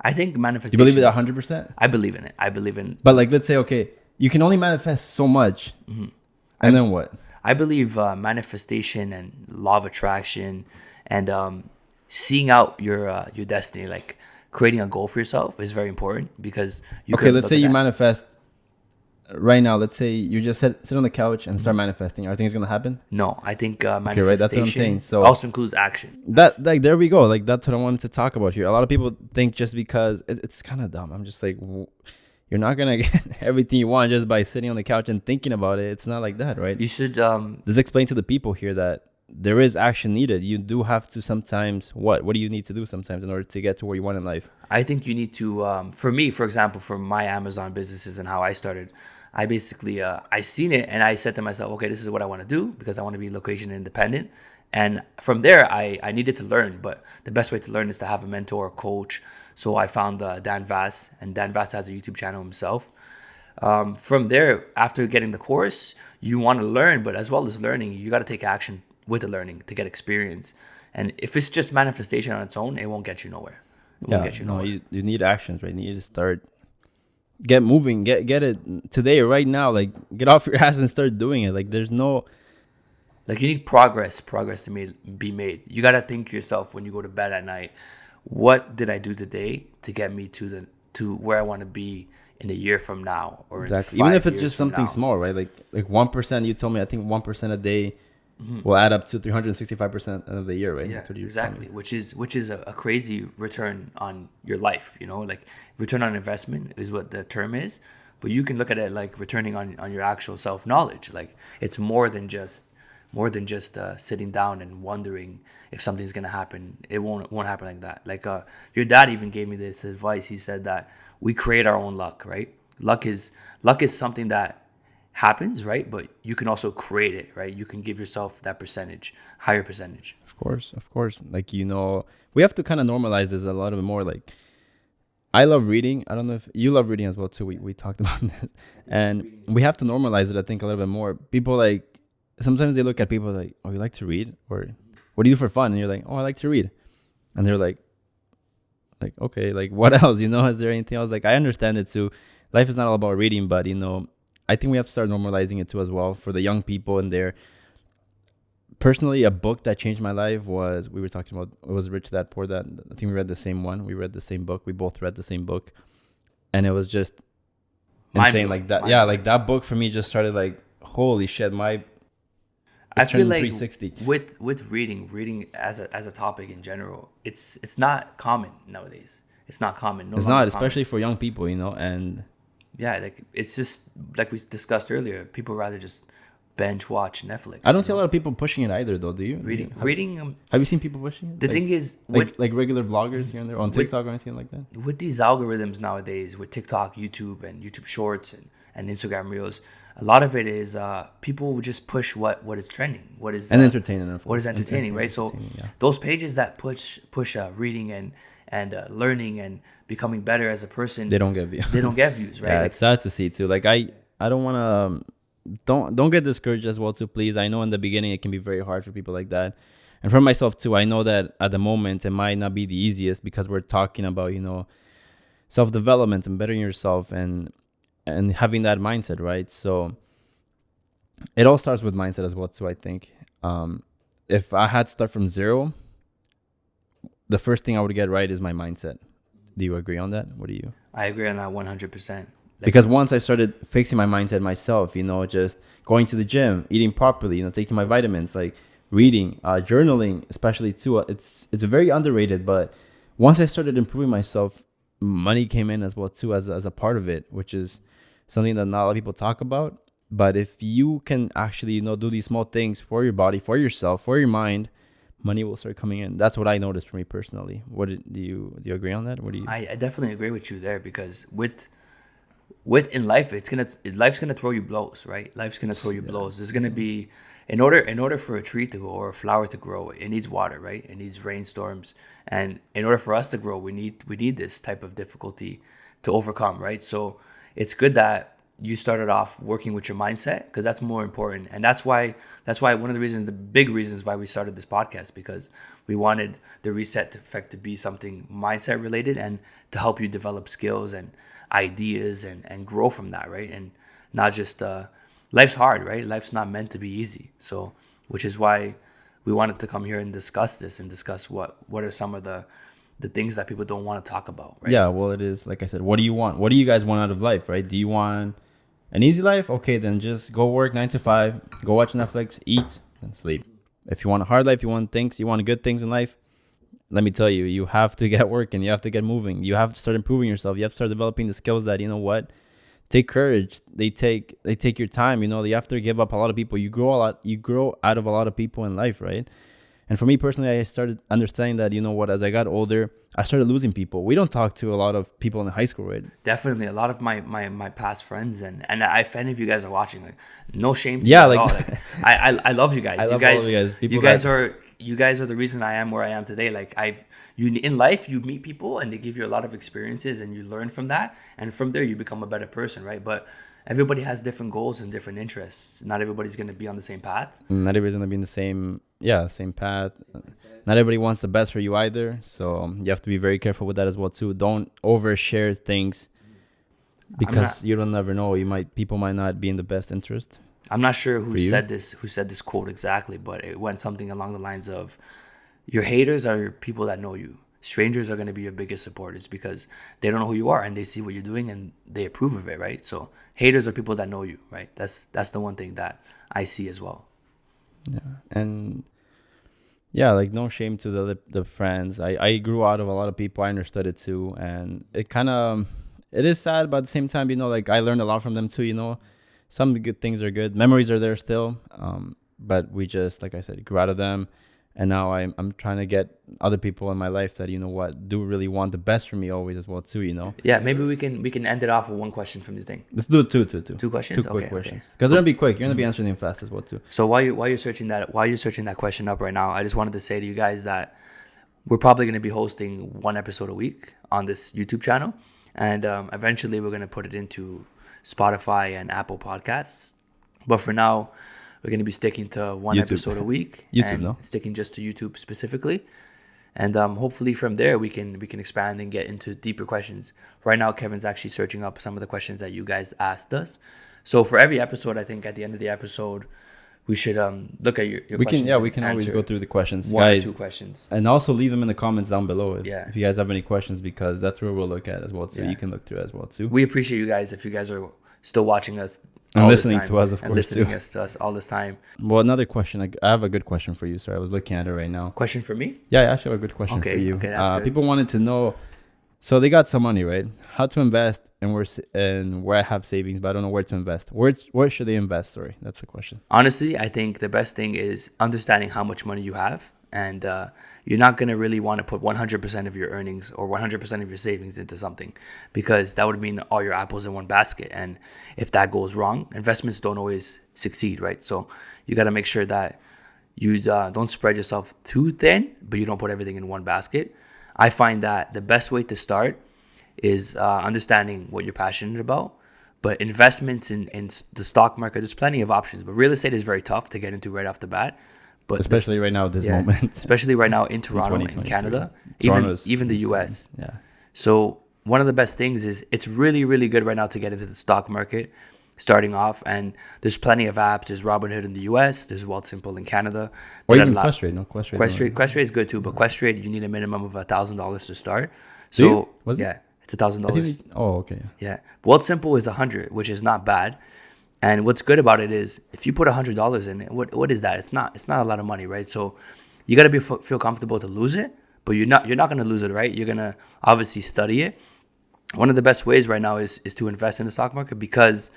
I think You manifestation. believe it 100%? I believe in it. I believe in. But like, let's say, okay, you can only manifest so much, and then what? I believe manifestation and law of attraction and seeing out your destiny, like creating a goal for yourself, is very important because you Okay, could let's look say at you that. manifest right now. Let's say you just sit on the couch and start manifesting. Are things gonna happen? No, I think Okay, right. That's what I'm saying. manifestation So also includes action. that, like, there we go. Like, that's what I wanted to talk about here. A lot of people think just because it's kind of dumb. I'm just like, you're not gonna get everything you want just by sitting on the couch and thinking about it. It's not like that, right? You should Let's explain to the people here that there is action needed. You do have to sometimes. What do you need to do sometimes in order to get to where you want in life? I think you need to, for me, for example, for my Amazon businesses and how I started, I basically, I seen it and I said to myself, okay, this is what I want to do because I want to be location independent. And from there, I needed to learn, but the best way to learn is to have a mentor or coach. So I found Dan Vass, and Dan Vass has a YouTube channel himself. From there, after getting the course, you want to learn, but as well as learning, you got to take action with the learning to get experience. And if it's just manifestation on its own, it won't get you nowhere. It won't get you no, nowhere. you need actions, right? You need to start, get moving, get it today, right now. Like, get off your ass and start doing it. Like, there's no. Like you need progress to be made. You got to think to yourself when you go to bed at night, what did I do today to get me to where I want to be in a year from now, or Exactly. in Even 5 if it's years just from something now. small, right? Like 1%. You told me, I think 1% a day will add up to 365% of the year, right? Yeah, That's what you exactly. told me. Which is a crazy return on your life. You know, like return on investment is what the term is. But you can look at it like returning on your actual self knowledge. Like it's more than just sitting down and wondering if something's gonna happen. It won't happen like that. Like your dad even gave me this advice. He said that we create our own luck, right? Luck is something that happens, right? But you can also create it, right? You can give yourself that percentage, higher percentage. Of course. Like, we have to kind of normalize this a lot bit more. Like, I love reading. I don't know if you love reading as well too. We talked about this, and we have to normalize it, I think, a little bit more. People, like, sometimes they look at people like, oh, you like to read, or what do you do for fun? And you're like, oh, I like to read, and they're like, okay, like, what else? Is there anything else? Like, I understand it too. Life is not all about reading, but I think we have to start normalizing it too as well for the young people in there. Personally, a book that changed my life was, we were talking about, it was Rich Dad Poor Dad. I think we read the same one. We read the same book. We both read the same book, and it was just insane. Like that, yeah. Like that book for me just started like, holy shit, I feel like 360. with reading as a topic in general, it's not common nowadays. It's not common. No It's longer not, common. especially for young people, and Yeah, like it's just like we discussed earlier. People rather just binge watch Netflix. I don't see a lot of people pushing it either, though. Do you? Reading. Have you seen people pushing it? The thing is, like regular vloggers here and there on TikTok or anything like that? with these algorithms nowadays, with TikTok, YouTube, and YouTube Shorts and Instagram Reels, a lot of it is people would just push what is trending, what is Entertaining, what is entertaining, right? So yeah. those pages that push reading and learning and becoming better as a person, They don't get views. They don't get views, right? Yeah, Like, it's sad to see too. Like, I don't want to. Don't get discouraged as well too, please. I know in the beginning it can be very hard for people like that, and for myself too. I know that at the moment it might not be the easiest because we're talking about self-development and bettering yourself and having that mindset, right? So it all starts with mindset as well too, I think. If I had to start from zero, the first thing I would get right is my mindset. Do you agree on that? What do you? I agree on that 100%. Because once I started fixing my mindset myself, just going to the gym, eating properly, taking my vitamins, like reading, journaling, especially too. It's very underrated, but once I started improving myself, money came in as well too, as a part of it, which is something that not a lot of people talk about. But if you can actually, do these small things for your body, for yourself, for your mind, money will start coming in. That's what I noticed for me personally. Do you agree on that? What do you? I definitely agree with you there because in life, life's gonna throw you blows, right? Life's gonna throw you blows. There's gonna be, in order for a tree to grow or a flower to grow, it needs water, right? It needs rainstorms, and in order for us to grow, we need this type of difficulty to overcome, right? So it's good that you started off working with your mindset, because that's more important. And that's why one of the reasons, the big reasons why we started this podcast, because we wanted the reset effect to be something mindset related and to help you develop skills and ideas and grow from that, right? And not just life's hard, right? Life's not meant to be easy. So which is why we wanted to come here and discuss this and discuss what are some of the things that people don't want to talk about, right? Yeah, well, it is, like I said, what do you want? What do you guys want out of life, right? Do you want an easy life? Okay, then just go work 9 to 5, go watch Netflix, eat, and sleep. If you want a hard life, you want good things in life, let me tell you, you have to get working. You have to get moving. You have to start improving yourself. You have to start developing the skills that, you know what, take courage. They take your time. You know, you have to give up a lot of people. You grow out of a lot of people in life, right? And for me personally, I started understanding that, you know what, as I got older, I started losing people. We don't talk to a lot of people in high school, right? Definitely. A lot of my past friends, and if any of you guys are watching, like, no shame to Yeah, you at like all. Like, I love you guys. I love all of you guys. You guys are the reason I am where I am today. Like, in life, you meet people and they give you a lot of experiences and you learn from that. And from there, you become a better person, right? But everybody has different goals and different interests. Not everybody's going to be on the same path. Not everybody's going to be in the same path. Not everybody wants the best for you either. So you have to be very careful with that as well too. Don't overshare things because you don't never know. People might not be in the best interest. I'm not sure who said this quote exactly, but it went something along the lines of, your haters are people that know you. Strangers are going to be your biggest supporters because they don't know who you are and they see what you're doing and they approve of it, right? So haters are people that know you, right? That's the one thing that I see as well. Yeah. And yeah, like, no shame to the friends. I grew out of a lot of people. I understood it too. And it is sad, but at the same time, you know, like, I learned a lot from them too, you know. Some good things are good. Memories are there still. But we just, like I said, grew out of them. And now I'm trying to get other people in my life that, you know what, do really want the best for me always as well too, you know. Yeah, maybe we can end it off with one question from the thing. Let's do two. Two questions. Two quick questions, because they're gonna be quick. You're gonna be answering them fast as well too. So while you're searching that question up right now, I just wanted to say to you guys that we're probably gonna be hosting one episode a week on this YouTube channel, and eventually we're gonna put it into Spotify and Apple Podcasts. But for now, we're going to be sticking to one episode a week. Sticking just to YouTube specifically. And hopefully from there we can expand and get into deeper questions. Right now, Kevin's actually searching up some of the questions that you guys asked us. So for every episode, I think at the end of the episode, we should look at your questions. We can always go through the questions, one guys. Or two questions. And also leave them in the comments down below if you guys have any questions, because that's where we'll look at as well too. You can look through as well too. We appreciate you guys if you guys are still watching us. And listening to us, of course, listening to us all this time. Well, another question. I have a good question for you, sir. I was looking at it right now. Question for me? Yeah, I actually have a good question for you. Okay, that's good. People wanted to know, so they got some money, right? How to invest and where I have savings, but I don't know where to invest. Where should they invest? Sorry, that's the question. Honestly, I think the best thing is understanding how much money you have, and you're not going to really want to put 100% of your earnings or 100% of your savings into something, because that would mean all your apples in one basket. And if that goes wrong, investments don't always succeed, right? So you got to make sure that you don't spread yourself too thin, but you don't put everything in one basket. I find that the best way to start is understanding what you're passionate about. But investments in the stock market, there's plenty of options. But real estate is very tough to get into right off the bat. But especially right now at this moment. Especially right now in Toronto and Canada, even the US. Yeah. So one of the best things is it's really, really good right now to get into the stock market starting off. And there's plenty of apps. There's Robinhood in the US. There's Wealthsimple in Canada. Or even Questrade. No, Questrade. Questrade is good too. But Questrade, you need a minimum of $1,000 to start. So it's $1,000. Oh, okay. Yeah. Wealthsimple is $100, which is not bad. And what's good about it is if you put $100 in it, what is that? It's not a lot of money, right? So you got to feel comfortable to lose it, but you're not going to lose it, right? You're going to obviously study it. One of the best ways right now is to invest in the stock market, because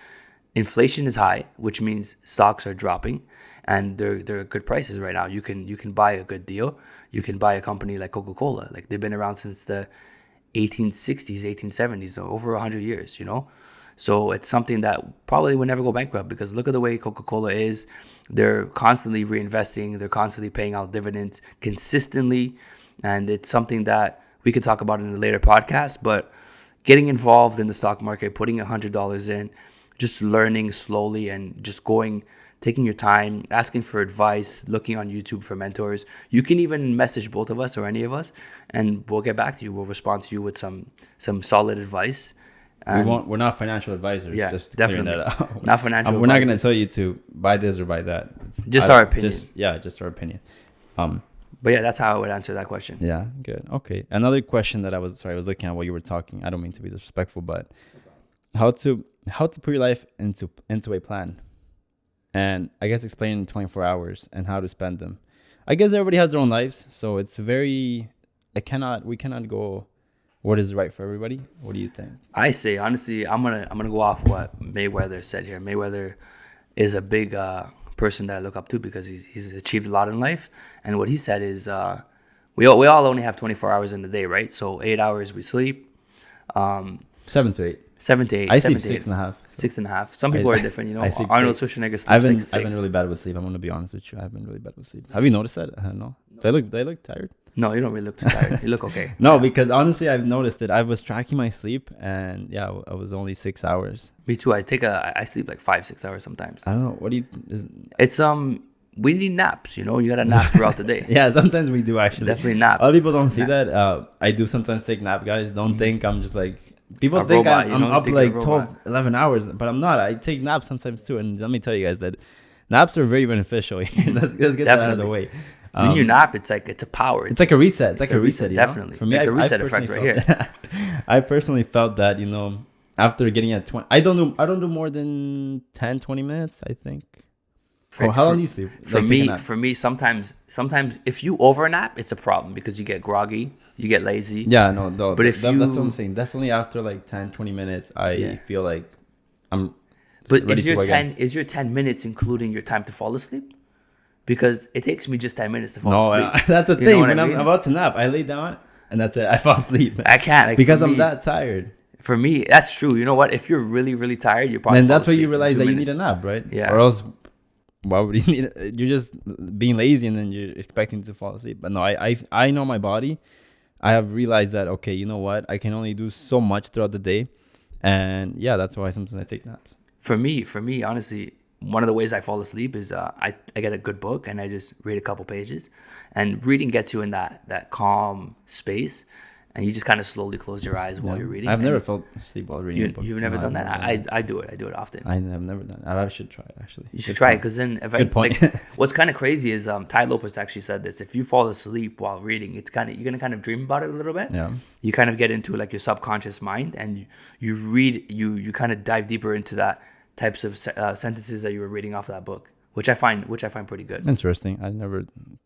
inflation is high, which means stocks are dropping, and they're good prices right now. You can buy a good deal. You can buy a company like Coca-Cola. Like, they've been around since the 1860s, 1870s, so over 100 years, you know? So it's something that probably will never go bankrupt, because look at the way Coca-Cola is. They're constantly reinvesting. They're constantly paying out dividends consistently. And it's something that we could talk about in a later podcast. But getting involved in the stock market, putting $100 in, just learning slowly and just taking your time, asking for advice, looking on YouTube for mentors. You can even message both of us or any of us, and we'll get back to you. We'll respond to you with some solid advice. And we're not financial advisors. yeah, Just clearing definitely that out. not financial. We're not going to advisors. tell you to buy this or buy that. Just our opinion. Just our opinion. But yeah, that's how I would answer that question. Yeah, good. Okay. Another question that I was looking at while you were talking. I don't mean to be disrespectful, but how to put your life into a plan, and I guess explain in 24 hours and how to spend them. I guess everybody has their own lives, so it's very. We cannot go. What is right for everybody? What do you think? I say honestly, I'm gonna go off what Mayweather said here. Mayweather is a big person that I look up to because he's achieved a lot in life. And what he said is, we all only have 24 hours in the day, right? So 8 hours we sleep. 7 to 8. 7 to 8. I sleep 6.5. So 6.5. Some people are different, you know. I sleep Arnold 6. Schwarzenegger sleeps I've been 6. I've been really bad with sleep. I'm gonna be honest with you. I've been really bad with sleep. Have you noticed that? I don't know. Do I look tired? No, you don't really look too tired. You look okay. No, Yeah. because honestly, I've noticed that I was tracking my sleep, and yeah, I was only 6 hours. Me too. I sleep like 5-6 hours sometimes. I don't know. What do you? It's we need naps. You know, you gotta nap throughout the day. Yeah, sometimes we do actually. Definitely nap. A lot of people don't see Nap. that. I do sometimes take nap, guys. Don't think I'm just like people A think robot, you I'm know, up think like you're a 12, robot. 11 hours, but I'm not. I take naps sometimes too, and let me tell you guys that naps are very beneficial. let's get that out of the Definitely. way. When you nap, it's a power. It's like a reset. It's like a reset. You know? Definitely. For me, Like the I reset personally effect right felt- I personally felt that, after getting at 20, I don't do more than 10, 20 minutes, I think. How long do you sleep? For Like, take a nap? for me, sometimes if you overnap, it's a problem because you get groggy, you get lazy. Yeah, no. But if that's what you- I'm saying. Definitely after like 10, 20 minutes, I Yeah. feel like I'm But ready to go again. is your 10 minutes including your time to fall asleep? Because it takes me just 10 minutes to fall No, asleep. that's the You know thing. what When I I'm mean? about to nap, I lay down and that's it. I fall asleep. I can't like, Because for I'm me- that tired. For me, that's true. You know what? If you're really, really tired, you probably Then fall that's when you asleep in realize 2 that you minutes. need a nap, right? Yeah. Or else, why would you need it? You're just being lazy and then you're expecting to fall asleep. But no, I know my body. I have realized that, okay, you know what? I can only do so much throughout the day. And yeah, that's why sometimes I take naps. For me, honestly, one of the ways I fall asleep is I get a good book and I just read a couple pages, and reading gets you in that calm space, and you just kind of slowly close your eyes while Yeah. you're reading. I've And never felt asleep while reading a book. you've never No, done I've that. never done I do it. I do it often. I have never done it. I should try it, actually. You should Good try it point. because then if Good point. like, what's kind of crazy is Ty Lopez actually said this. If you fall asleep while reading, you're gonna kind of dream about it a little bit. Yeah. You kind of get into like your subconscious mind, and you read you kind of dive deeper into that types of sentences that you were reading off that book, which I find pretty good. Interesting. I never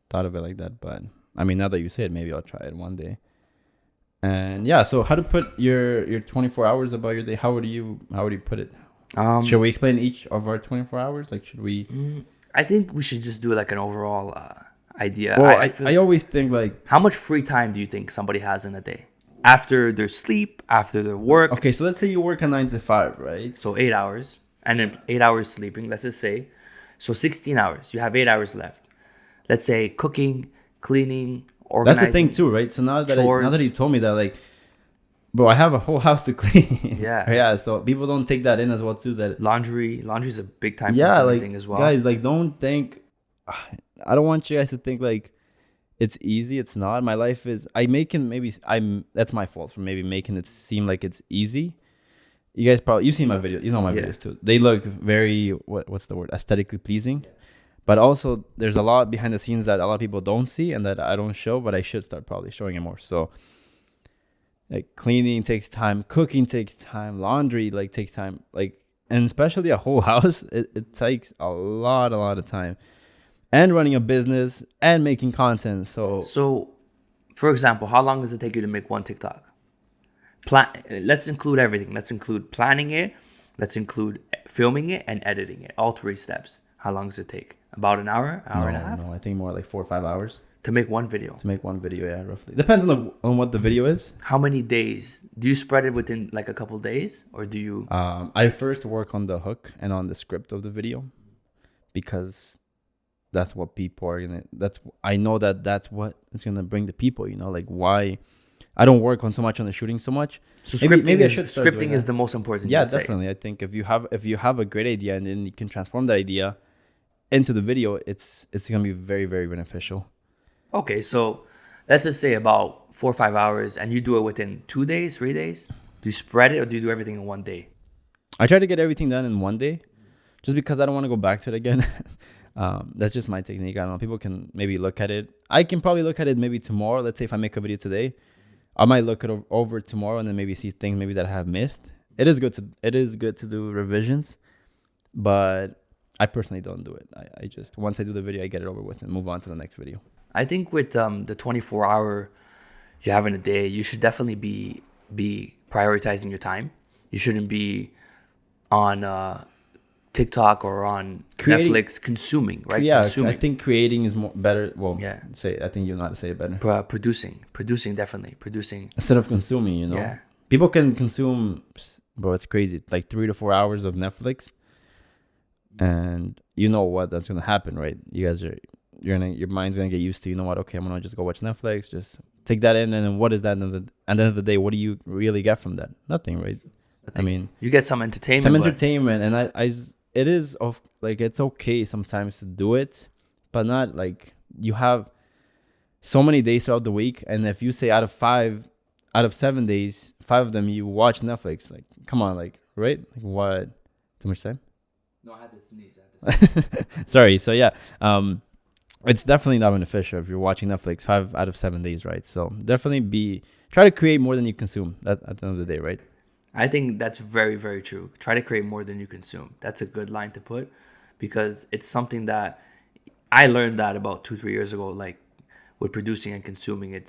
thought of it like that, but I mean, now that you say it, maybe I'll try it one day. And yeah, so how to put your 24 hours about your day? How would you put it? Should we explain each of our 24 hours? Like, should we? I think we should just do like an overall idea. Well, feel I always think like, how much free time do you think somebody has in a day after their sleep, after their work? okay, so let's say you work a 9 to 5, right? So 8 hours, and then 8 hours sleeping. Let's just say, so 16 hours. You have 8 hours left. Let's say cooking, cleaning, organizing. That's the thing too, right? So now chores. that you told me that, like, bro, I have a whole house to clean. Yeah. Yeah. So people don't take that in as well too. That Laundry is a big time yeah, consuming like thing as well. guys, like, don't think. I don't want you guys to think like it's easy. It's not. My life is. That's my fault for maybe making it seem like it's easy. You guys you've seen my video. You know my Yeah. videos too. They look very what's the word? Aesthetically pleasing. But also, there's a lot behind the scenes that a lot of people don't see and that I don't show, but I should start probably showing it more. So, like, cleaning takes time, cooking takes time, laundry takes time, and especially a whole house, it takes a lot of time, and running a business and making content. So, for example, how long does it take you to make one TikTok? Let's include everything. Let's include planning it. Let's include filming it and editing it. All 3 steps. How long does it take? About an hour and a half? No, I think more like 4 or 5 hours To make one video. to make one video. Yeah, roughly. Depends on what the video is. How many days? Do you spread it within like a couple days, or do you? I first work on the hook and on the script of the video, because that's what people are gonna. I know that's what it's gonna bring the people. Like, why? I don't work on so much on the shooting so much. So Maybe I should start doing scripting is that. the most important. Yeah, you'd say. definitely. I think if you have a great idea and then you can transform that idea into the video, it's gonna be very, very beneficial. Okay, so let's just say about 4 or 5 hours, and you do it within 2 days, 3 days. Do you spread it, or do you do everything in one day? I try to get everything done in one day, just because I don't want to go back to it again. That's just my technique. I don't know. People can maybe look at it. I can probably look at it maybe tomorrow. Let's say if I make a video today, I might look it over tomorrow and then maybe see things maybe that I have missed. It is good to do revisions, but I personally don't do it. I just once I do the video, I get it over with and move on to the next video. I think with the 24-hour you have in a day, you should definitely be prioritizing your time. You shouldn't be on TikTok or on Netflix consuming, right? Yeah, consuming. I think creating is more better. Well, Yeah. I think you know how to say it better. Producing, definitely producing. Instead of consuming, you know. Yeah. People can consume, bro. It's crazy. Like 3 to 4 hours of Netflix, and you know what that's gonna happen, right? Your mind's gonna get used to. You know what? Okay, I'm gonna just go watch Netflix. Just take that in, and then what is that? And at the end of the day, what do you really get from that? Nothing, right? I mean, you get some entertainment. And it is of like it's okay sometimes to do it, but not like you have so many days throughout the week, and if you say out of 7 days, 5 of them you watch Netflix, like come on, like right? Like what? Too much time? No, I had to sneeze. Sorry. So yeah, it's definitely not beneficial if you're watching Netflix 5 out of 7 days, right? So definitely try to create more than you consume at the end of the day, right? I think that's very, very true. Try to create more than you consume. That's a good line to put, because it's something that I learned that about 2-3 years ago, like with producing and consuming.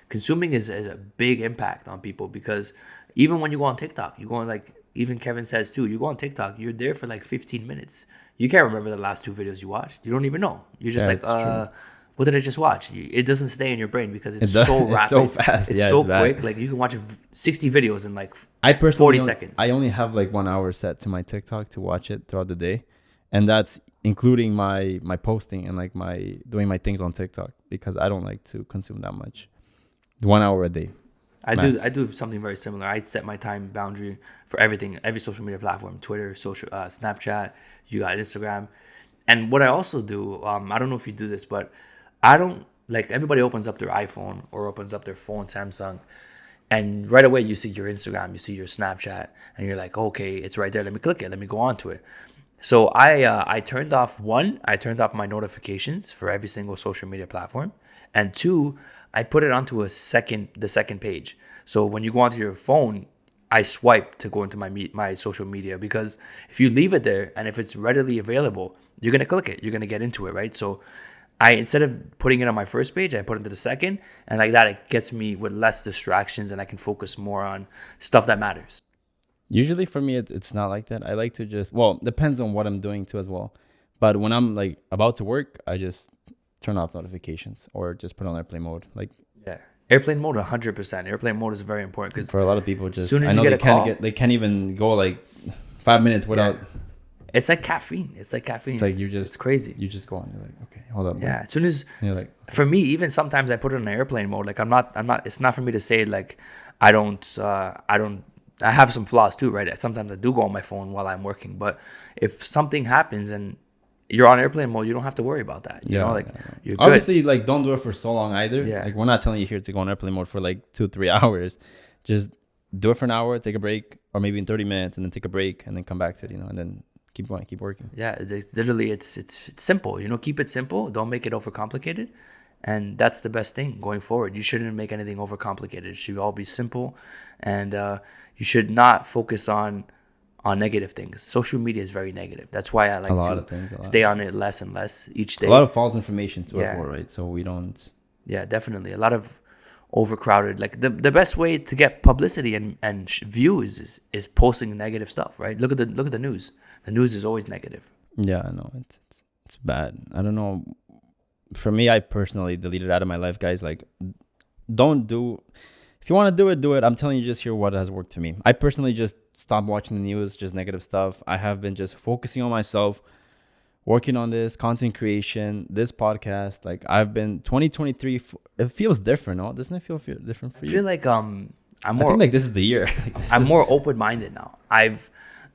Consuming is a big impact on people, because even when you go on TikTok, you go on, like even Kevin says too, you go on TikTok, you're there for like 15 minutes. You can't remember the last 2 videos you watched. You don't even know. You're just what did I just watch? It doesn't stay in your brain because it's so rapid. It's so fast. It's so quick. Like you can watch 60 videos in like 40 seconds. I only have like 1 hour set to my TikTok to watch it throughout the day. And that's including my posting and like my doing my things on TikTok, because I don't like to consume that much. 1 hour a day. I do something very similar. I set my time boundary for everything, every social media platform, Twitter, Snapchat, you got Instagram. And what I also do, I don't know if you do this, but I don't, like, everybody opens up their iPhone or opens up their phone, Samsung, and right away you see your Instagram, you see your Snapchat, and you're like, okay, it's right there. Let me click it. Let me go on to it. So I turned off my notifications for every single social media platform, and 2, I put it onto the second page. So when you go onto your phone, I swipe to go into my social media, because if you leave it there and if it's readily available, you're gonna click it. You're gonna get into it, right? So instead of putting it on my first page, I put it into the second, and like that, it gets me with less distractions, and I can focus more on stuff that matters. Usually for me, it's not like that. I like to depends on what I'm doing too as well. But when I'm like about to work, I just turn off notifications or just put on airplane mode. Like, yeah, airplane mode, 100%. Airplane mode is very important, because for a lot of people, just as soon as I know you get they can't even go like 5 minutes without. Yeah. It's like caffeine. It's crazy. You just go on. You're like, okay, hold up. Yeah, as soon as you're like, for me, even sometimes I put it on airplane mode. Like I'm not. It's not for me to say like I don't. I have some flaws too, right? Sometimes I do go on my phone while I'm working, but if something happens and you're on airplane mode, you don't have to worry about that. You know, you're good. Obviously, like, don't do it for so long either. Yeah. Like, we're not telling you here to go on airplane mode for like 2-3 hours. Just do it for an hour, take a break, or maybe in 30 minutes, and then take a break, and then come back to it, and then keep going, keep working. Yeah, it's literally, it's simple. Keep it simple. Don't make it overcomplicated. And that's the best thing going forward. You shouldn't make anything overcomplicated. It should all be simple. And you should not focus on negative things. Social media is very negative. That's why I like to stay on it less and less each day. A lot of false information too as well, right? So we don't. Yeah, definitely. A lot of overcrowded. Like the best way to get publicity and views is posting negative stuff, right? Look at the news. The news is always negative. Yeah, I know. It's bad. I don't know. For me, I personally deleted it out of my life, guys. Like, don't do. If you want to do it, do it. I'm telling you, just hear what has worked to me. I personally just stopped watching the news, just negative stuff. I have been just focusing on myself, working on this content creation, this podcast. Like I've been 2023. It feels different, no? Doesn't it feel different for I you? feel like I think like this is the year. I'm more open minded now. I've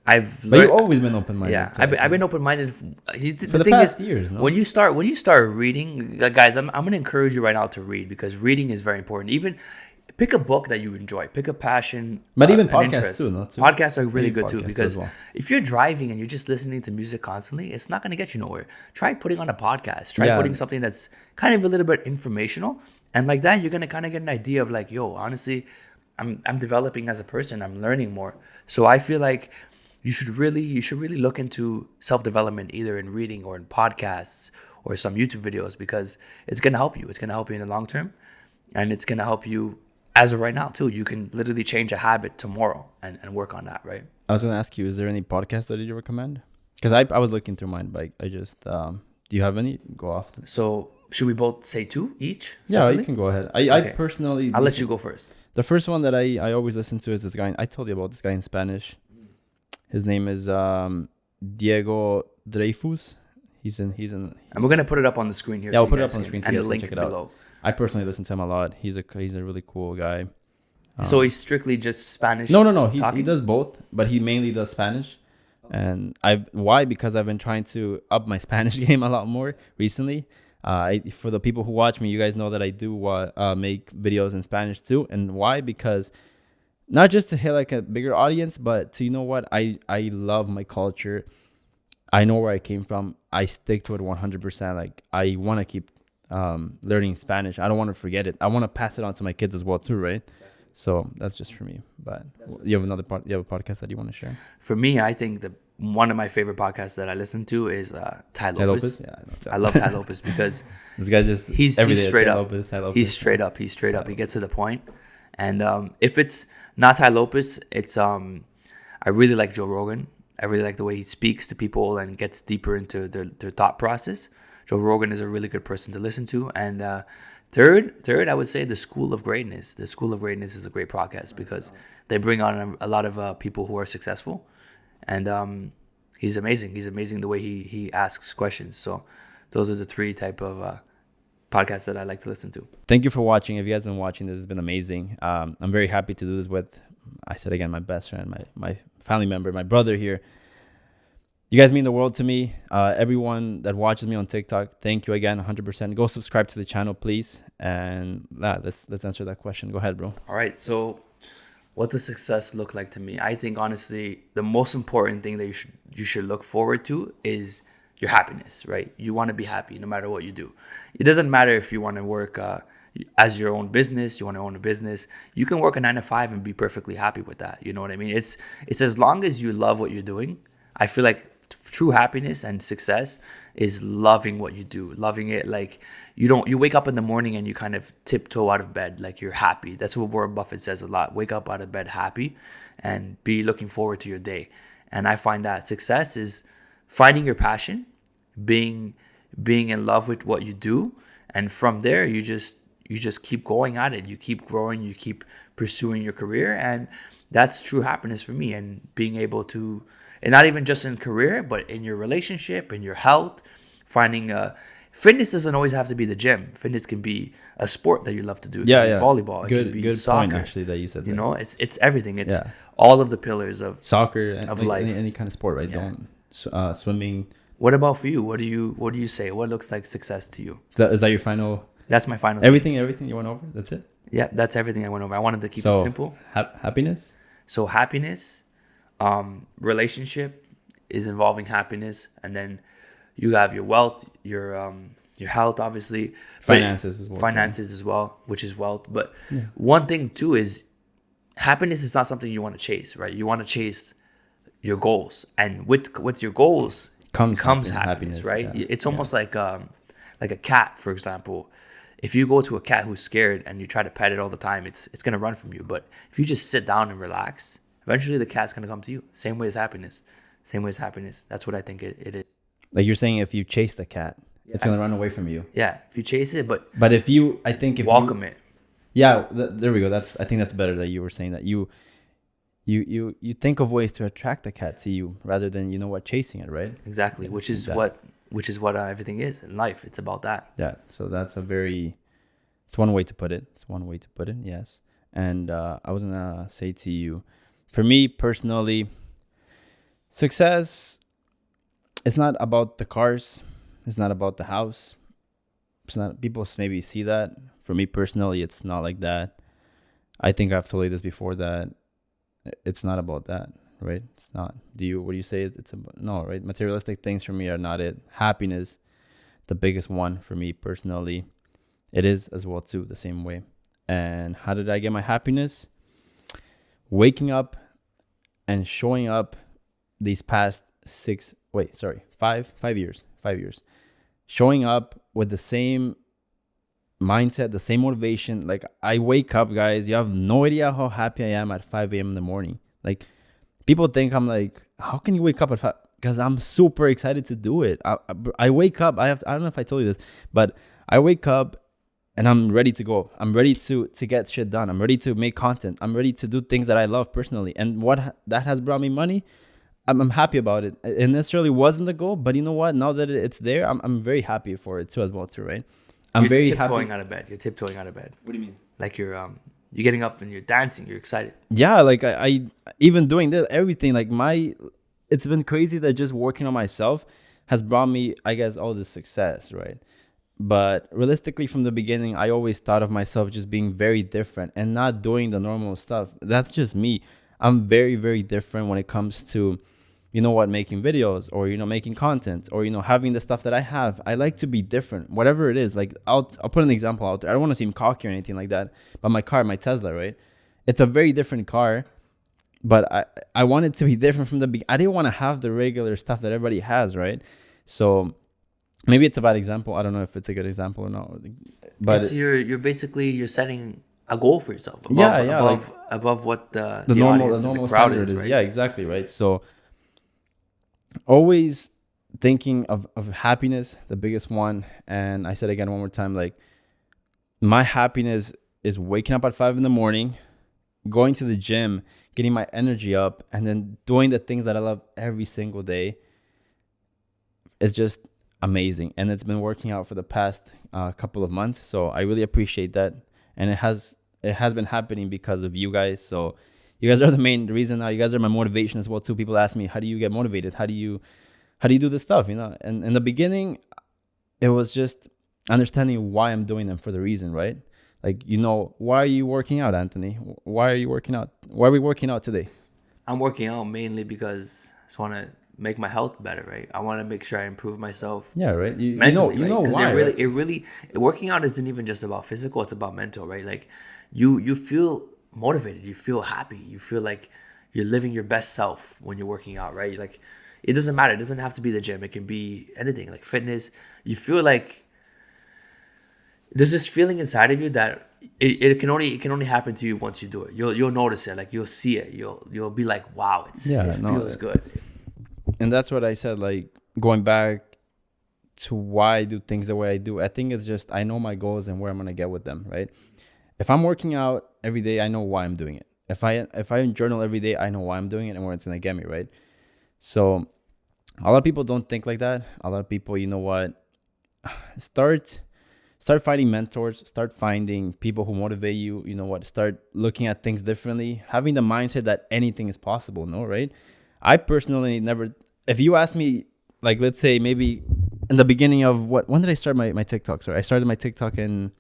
But learned. you've always been open minded. Yeah, I've been open minded. The for the thing past is, years. No? when you start reading, guys, I'm gonna encourage you right now to read, because reading is very important. Even pick a book that you enjoy, pick a passion, But even an podcasts interest. too, no? Too. Podcasts are really Maybe good too, podcasts because as well. if you're driving and you're just listening to music constantly, it's not gonna get you nowhere. Try putting on a podcast. Try Yeah. putting something that's kind of a little bit informational, and like that, you're gonna kind of get an idea of like, yo, honestly, I'm developing as a person. I'm learning more. So I feel like you should really look into self-development, either in reading or in podcasts or some YouTube videos, because it's going to help you. It's going to help you in the long term, and it's going to help you as of right now too. You can literally change a habit tomorrow and work on that, right? I was gonna ask you, is there any podcast that you recommend? Because I was looking through mine, but I just do you have any? Go off. So should we both say two each? Yeah, separately? you can go ahead. I Okay. personally, I'll let you go first. The first one that I always listen to is this guy. I told you about this guy in Spanish. His name is Diego Dreyfus. He's in. And we're gonna put it up on the screen here. Yeah, so we'll you put it guys up on the can- screen so and you the guys link can check it out. below. I personally listen to him a lot. He's a really cool guy. So he's strictly just Spanish. No. He talking? does both, but he mainly does Spanish. And why? Because I've been trying to up my Spanish game a lot more recently. For the people who watch me, you guys know that I do make videos in Spanish too. And why? Because not just to hit like a bigger audience, but to, you know what? I love my culture. I know where I came from. I stick to it 100%. Like I want to keep learning Spanish. I don't want to forget it. I want to pass it on to my kids as well too, right? So that's just for me. But you have you have a podcast that you want to share? For me, I think one of my favorite podcasts that I listen to is Ty Lopez. Yeah, I love Ty Lopez because this guy just he's straight up. Ty Lopez. He's straight up. He's straight up. He gets to the point. And if it's not Ty Lopez, it's I really like Joe Rogan. I really like the way he speaks to people and gets deeper into their thought process. Joe Rogan is a really good person to listen to. And third, I would say The School of Greatness. The School of Greatness is a great podcast because they bring on a lot of people who are successful. And he's amazing. He's amazing the way he asks questions. So those are the three type of podcasts that I like to listen to. Thank you for watching. If you guys been watching, this has been amazing. I'm very happy to do this with, I said again, my best friend, my family member, my brother here. You guys mean the world to me. Everyone that watches me on TikTok, thank you again, 100%. Go subscribe to the channel, please. And let's answer that question. Go ahead, bro. All right. So what does success look like to me? I think honestly, the most important thing that you should look forward to is your happiness, right? You want to be happy no matter what you do. It doesn't matter if you want to work as your own business, you want to own a business. You can work a 9 to 5 and be perfectly happy with that. You know what I mean? It's as long as you love what you're doing. I feel like true happiness and success is loving what you do, loving it. Like you wake up in the morning and you kind of tiptoe out of bed like you're happy. That's what Warren Buffett says a lot. Wake up out of bed happy and be looking forward to your day. And I find that success is finding your passion, being in love with what you do, and from there you just keep going at it. You keep growing, you keep pursuing your career, and that's true happiness for me. And being able to, and not even just in career, but in your relationship, in your health, finding fitness doesn't always have to be the gym. Fitness can be a sport that you love to do. It can be volleyball. It can be good soccer. point actually that you said. You know, it's everything. It's all of the pillars of soccer of like life. any kind of sport, right? Yeah. Don't swimming. What about for you? What do you say? What looks like success to you? Is that your final? That's my final. Everything you went over. That's it. Yeah, that's everything I went over. I wanted to keep it simple. Happiness. So happiness, relationship is involving happiness, and then you have your wealth, your health, obviously, finances as well, which is wealth. But one thing too is happiness is not something you want to chase, right? You want to chase your goals, and with your goals comes happiness, right? Yeah. It's almost like a cat, for example. If you go to a cat who's scared and you try to pet it all the time, it's going to run from you. But if you just sit down and relax, eventually the cat's going to come to you. Same way as happiness. That's what I think it is. Like you're saying, if you chase the cat, it's going to run away from you. Yeah, if you chase it, but if you welcome it. Yeah, there we go. I think that's better that you were saying that you think of ways to attract the cat to you rather than chasing it, right? Exactly, which is what which is what everything is in life. It's about that. Yeah. So that's it's one way to put it. It's one way to put it. Yes. And I was gonna say to you, for me personally, success is not about the cars. It's not about the house. It's not, people maybe see that. For me personally, it's not like that. I think I've told you this before, that it's not about that, right? It's not. What do you say? It's about, no, right? Materialistic things for me are not it. Happiness, the biggest one for me personally. It is as well too, the same way. And how did I get my happiness? Waking up and showing up these past 5 years. Showing up with the same mindset, the same motivation. Like, I wake up, guys, you have no idea how happy I am at 5 a.m. in the morning. Like, people think I'm like, how can you wake up at 5? Because I'm super excited to do it. I wake up, I don't know if I told you this, but I wake up and I'm ready to go. I'm ready to get shit done. I'm ready to make content. I'm ready to do things that I love personally. And what that has brought me money, I'm happy about it. It necessarily wasn't the goal, but you know what? Now that it's there, I'm very happy for it too as well too, right? I'm You're very tiptoeing happy. out of bed. You're tiptoeing out of bed. What do you mean? Like you're getting up and you're dancing. You're excited. Yeah, like I even doing this, everything, like it's been crazy that just working on myself has brought me, I guess, all this success, right? But realistically, from the beginning, I always thought of myself just being very different and not doing the normal stuff. That's just me. I'm very, very different when it comes to, you know what, making videos, or, you know, making content, or, you know, having the stuff that I have. I like to be different, whatever it is. Like, I'll put an example out there. I don't want to seem cocky or anything like that, but my car, my Tesla, right? It's a very different car, but I want it to be different from the beginning. I didn't want to have the regular stuff that everybody has, right? So maybe it's a bad example. I don't know if it's a good example or not. But it's you're basically you're setting a goal for yourself above what the normal audience and the crowd standard is, right? Yeah, exactly, right? So always thinking of happiness, the biggest one. And I said again one more time, like, my happiness is waking up at 5 in the morning, going to the gym, getting my energy up, and then doing the things that I love every single day. It's just amazing, and it's been working out for the past couple of months. So I really appreciate that, and it has been happening because of you guys. So you guys are the main reason. Now you guys are my motivation as well too. People ask me, how do you get motivated? How do you do this stuff? You know, and in the beginning, it was just understanding why I'm doing them, for the reason, right? Like, you know, why are you working out, Anthony? Why are you working out? Why are we working out today? I'm working out mainly because I just want to make my health better, right? I want to make sure I improve myself. Yeah, right. Mentally, you know right? why? It really working out isn't even just about physical; it's about mental, right? Like you feel motivated, you feel happy, you feel like you're living your best self when you're working out, right? Like, it doesn't matter. It doesn't have to be the gym. It can be anything, like fitness. You feel like there's this feeling inside of you that it can only happen to you once you do it. You'll notice it, like you'll see it. You'll be like, wow, it feels good. And that's what I said, like, going back to why I do things the way I do. I think it's just, I know my goals and where I'm gonna get with them, right? If I'm working out every day, I know why I'm doing it. If I journal every day, I know why I'm doing it and where it's gonna get me, right? So a lot of people don't think like that. A lot of people, you know what, start finding mentors, start finding people who motivate you. You know what, start looking at things differently, having the mindset that anything is possible. No, right? I personally never, if you ask me, like, let's say maybe in the beginning of when did I start my TikTok? Sorry, I started my TikTok in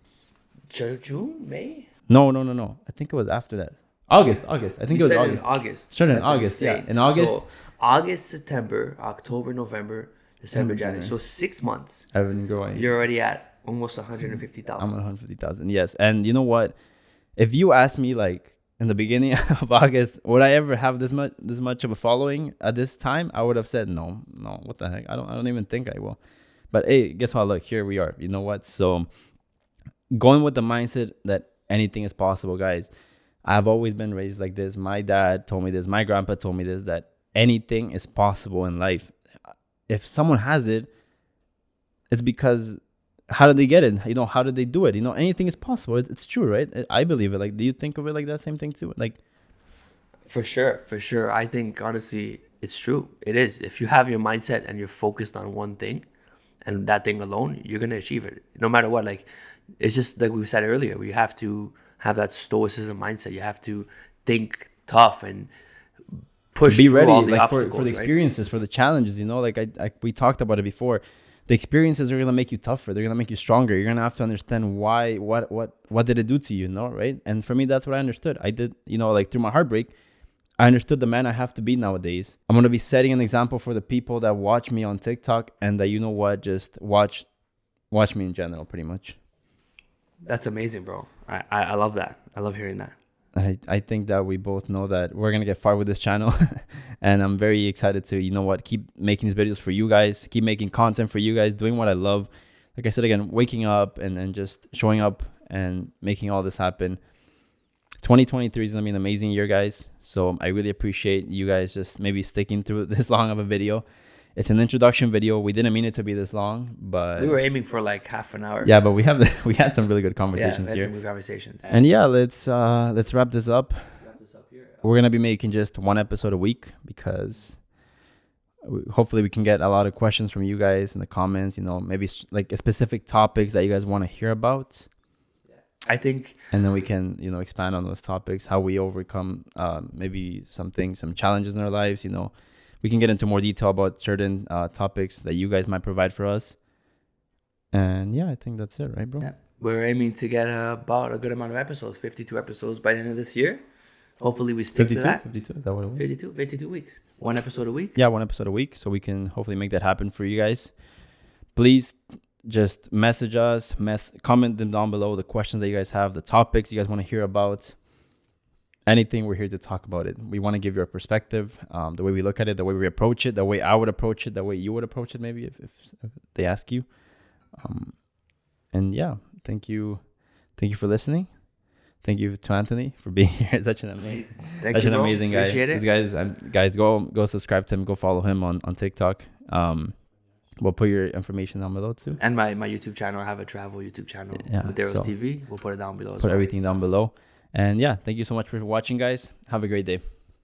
June, May? No. I think it was after that. August. I think it was August. August. Started in August, insane. Yeah. In August. So August, September, October, November, December, January. So 6 months. I've been growing. You're already at almost 150,000. I'm at 150,000. Yes. And you know what? If you ask me, like, in the beginning of August, would I ever have this much of a following at this time? I would have said no. What the heck? I don't even think I will. But hey, guess what? Look, here we are. You know what? So going with the mindset that anything is possible, guys. I've always been raised like this. My dad told me this. My grandpa told me this, that anything is possible in life. If someone has it, it's because, how did they get it? You know, how did they do it? You know, anything is possible. It's true, right? I believe it. Like, do you think of it like that same thing too? Like, for sure. I think honestly, it's true. It is. If you have your mindset and you're focused on one thing, and that thing alone, you're gonna achieve it no matter what. Like, it's just like we said earlier, we have to have that stoicism mindset. You have to think tough and push be through ready, all the like obstacles, for the right? experiences, for the challenges. You know, like I we talked about it before. The experiences are gonna make you tougher. They're gonna make you stronger. You're gonna have to understand why, what did it do to you, you know, right? And for me, that's what I understood. I did, you know, like through my heartbreak, I understood the man I have to be nowadays. I'm gonna be setting an example for the people that watch me on TikTok and that, you know what, just watch me in general, pretty much. That's amazing, bro. I love that. I love hearing that. I think that we both know that we're gonna get far with this channel, and I'm very excited to, you know what, keep making these videos for you guys, keep making content for you guys, doing what I love. Like I said again, waking up and then just showing up and making all this happen. 2023 is gonna be an amazing year, guys. So I really appreciate you guys just maybe sticking through this long of a video. It's an introduction video. We didn't mean it to be this long, but We were aiming for like half an hour. yeah, but we had some really good Yeah, conversations we had here. some good conversations. And yeah, let's wrap this up. We're gonna be making just one episode a week because hopefully we can get a lot of questions from you guys in the comments. You know, maybe like specific topics that you guys want to hear about, I think, and then we can, you know, expand on those topics, how we overcome maybe some challenges in our lives. You know, we can get into more detail about certain topics that you guys might provide for us. And yeah, I think that's it, right, bro? yeah, we're aiming to get about a good amount of episodes, 52 episodes by the end of this year. Hopefully we stick 52? to that. 52? Is that what it was? 52 weeks. One episode a week. Yeah, one episode a week. So we can hopefully make that happen for you guys. Please just message us, comment them down below, the questions that you guys have, the topics you guys want to hear about. Anything, we're here to talk about it. We want to give you a perspective, the way we look at it, the way we approach it, the way I would approach it, the way you would approach it, maybe if they ask you. And yeah, thank you for listening. Thank you to Anthony for being here. Such an amazing guy. Appreciate it. These guys, go subscribe to him, go follow him on TikTok. We'll put your information down below too. And my YouTube channel, I have a travel YouTube channel with Daryl's TV. We'll put it down below as well. Put everything down below. And yeah, thank you so much for watching, guys. Have a great day.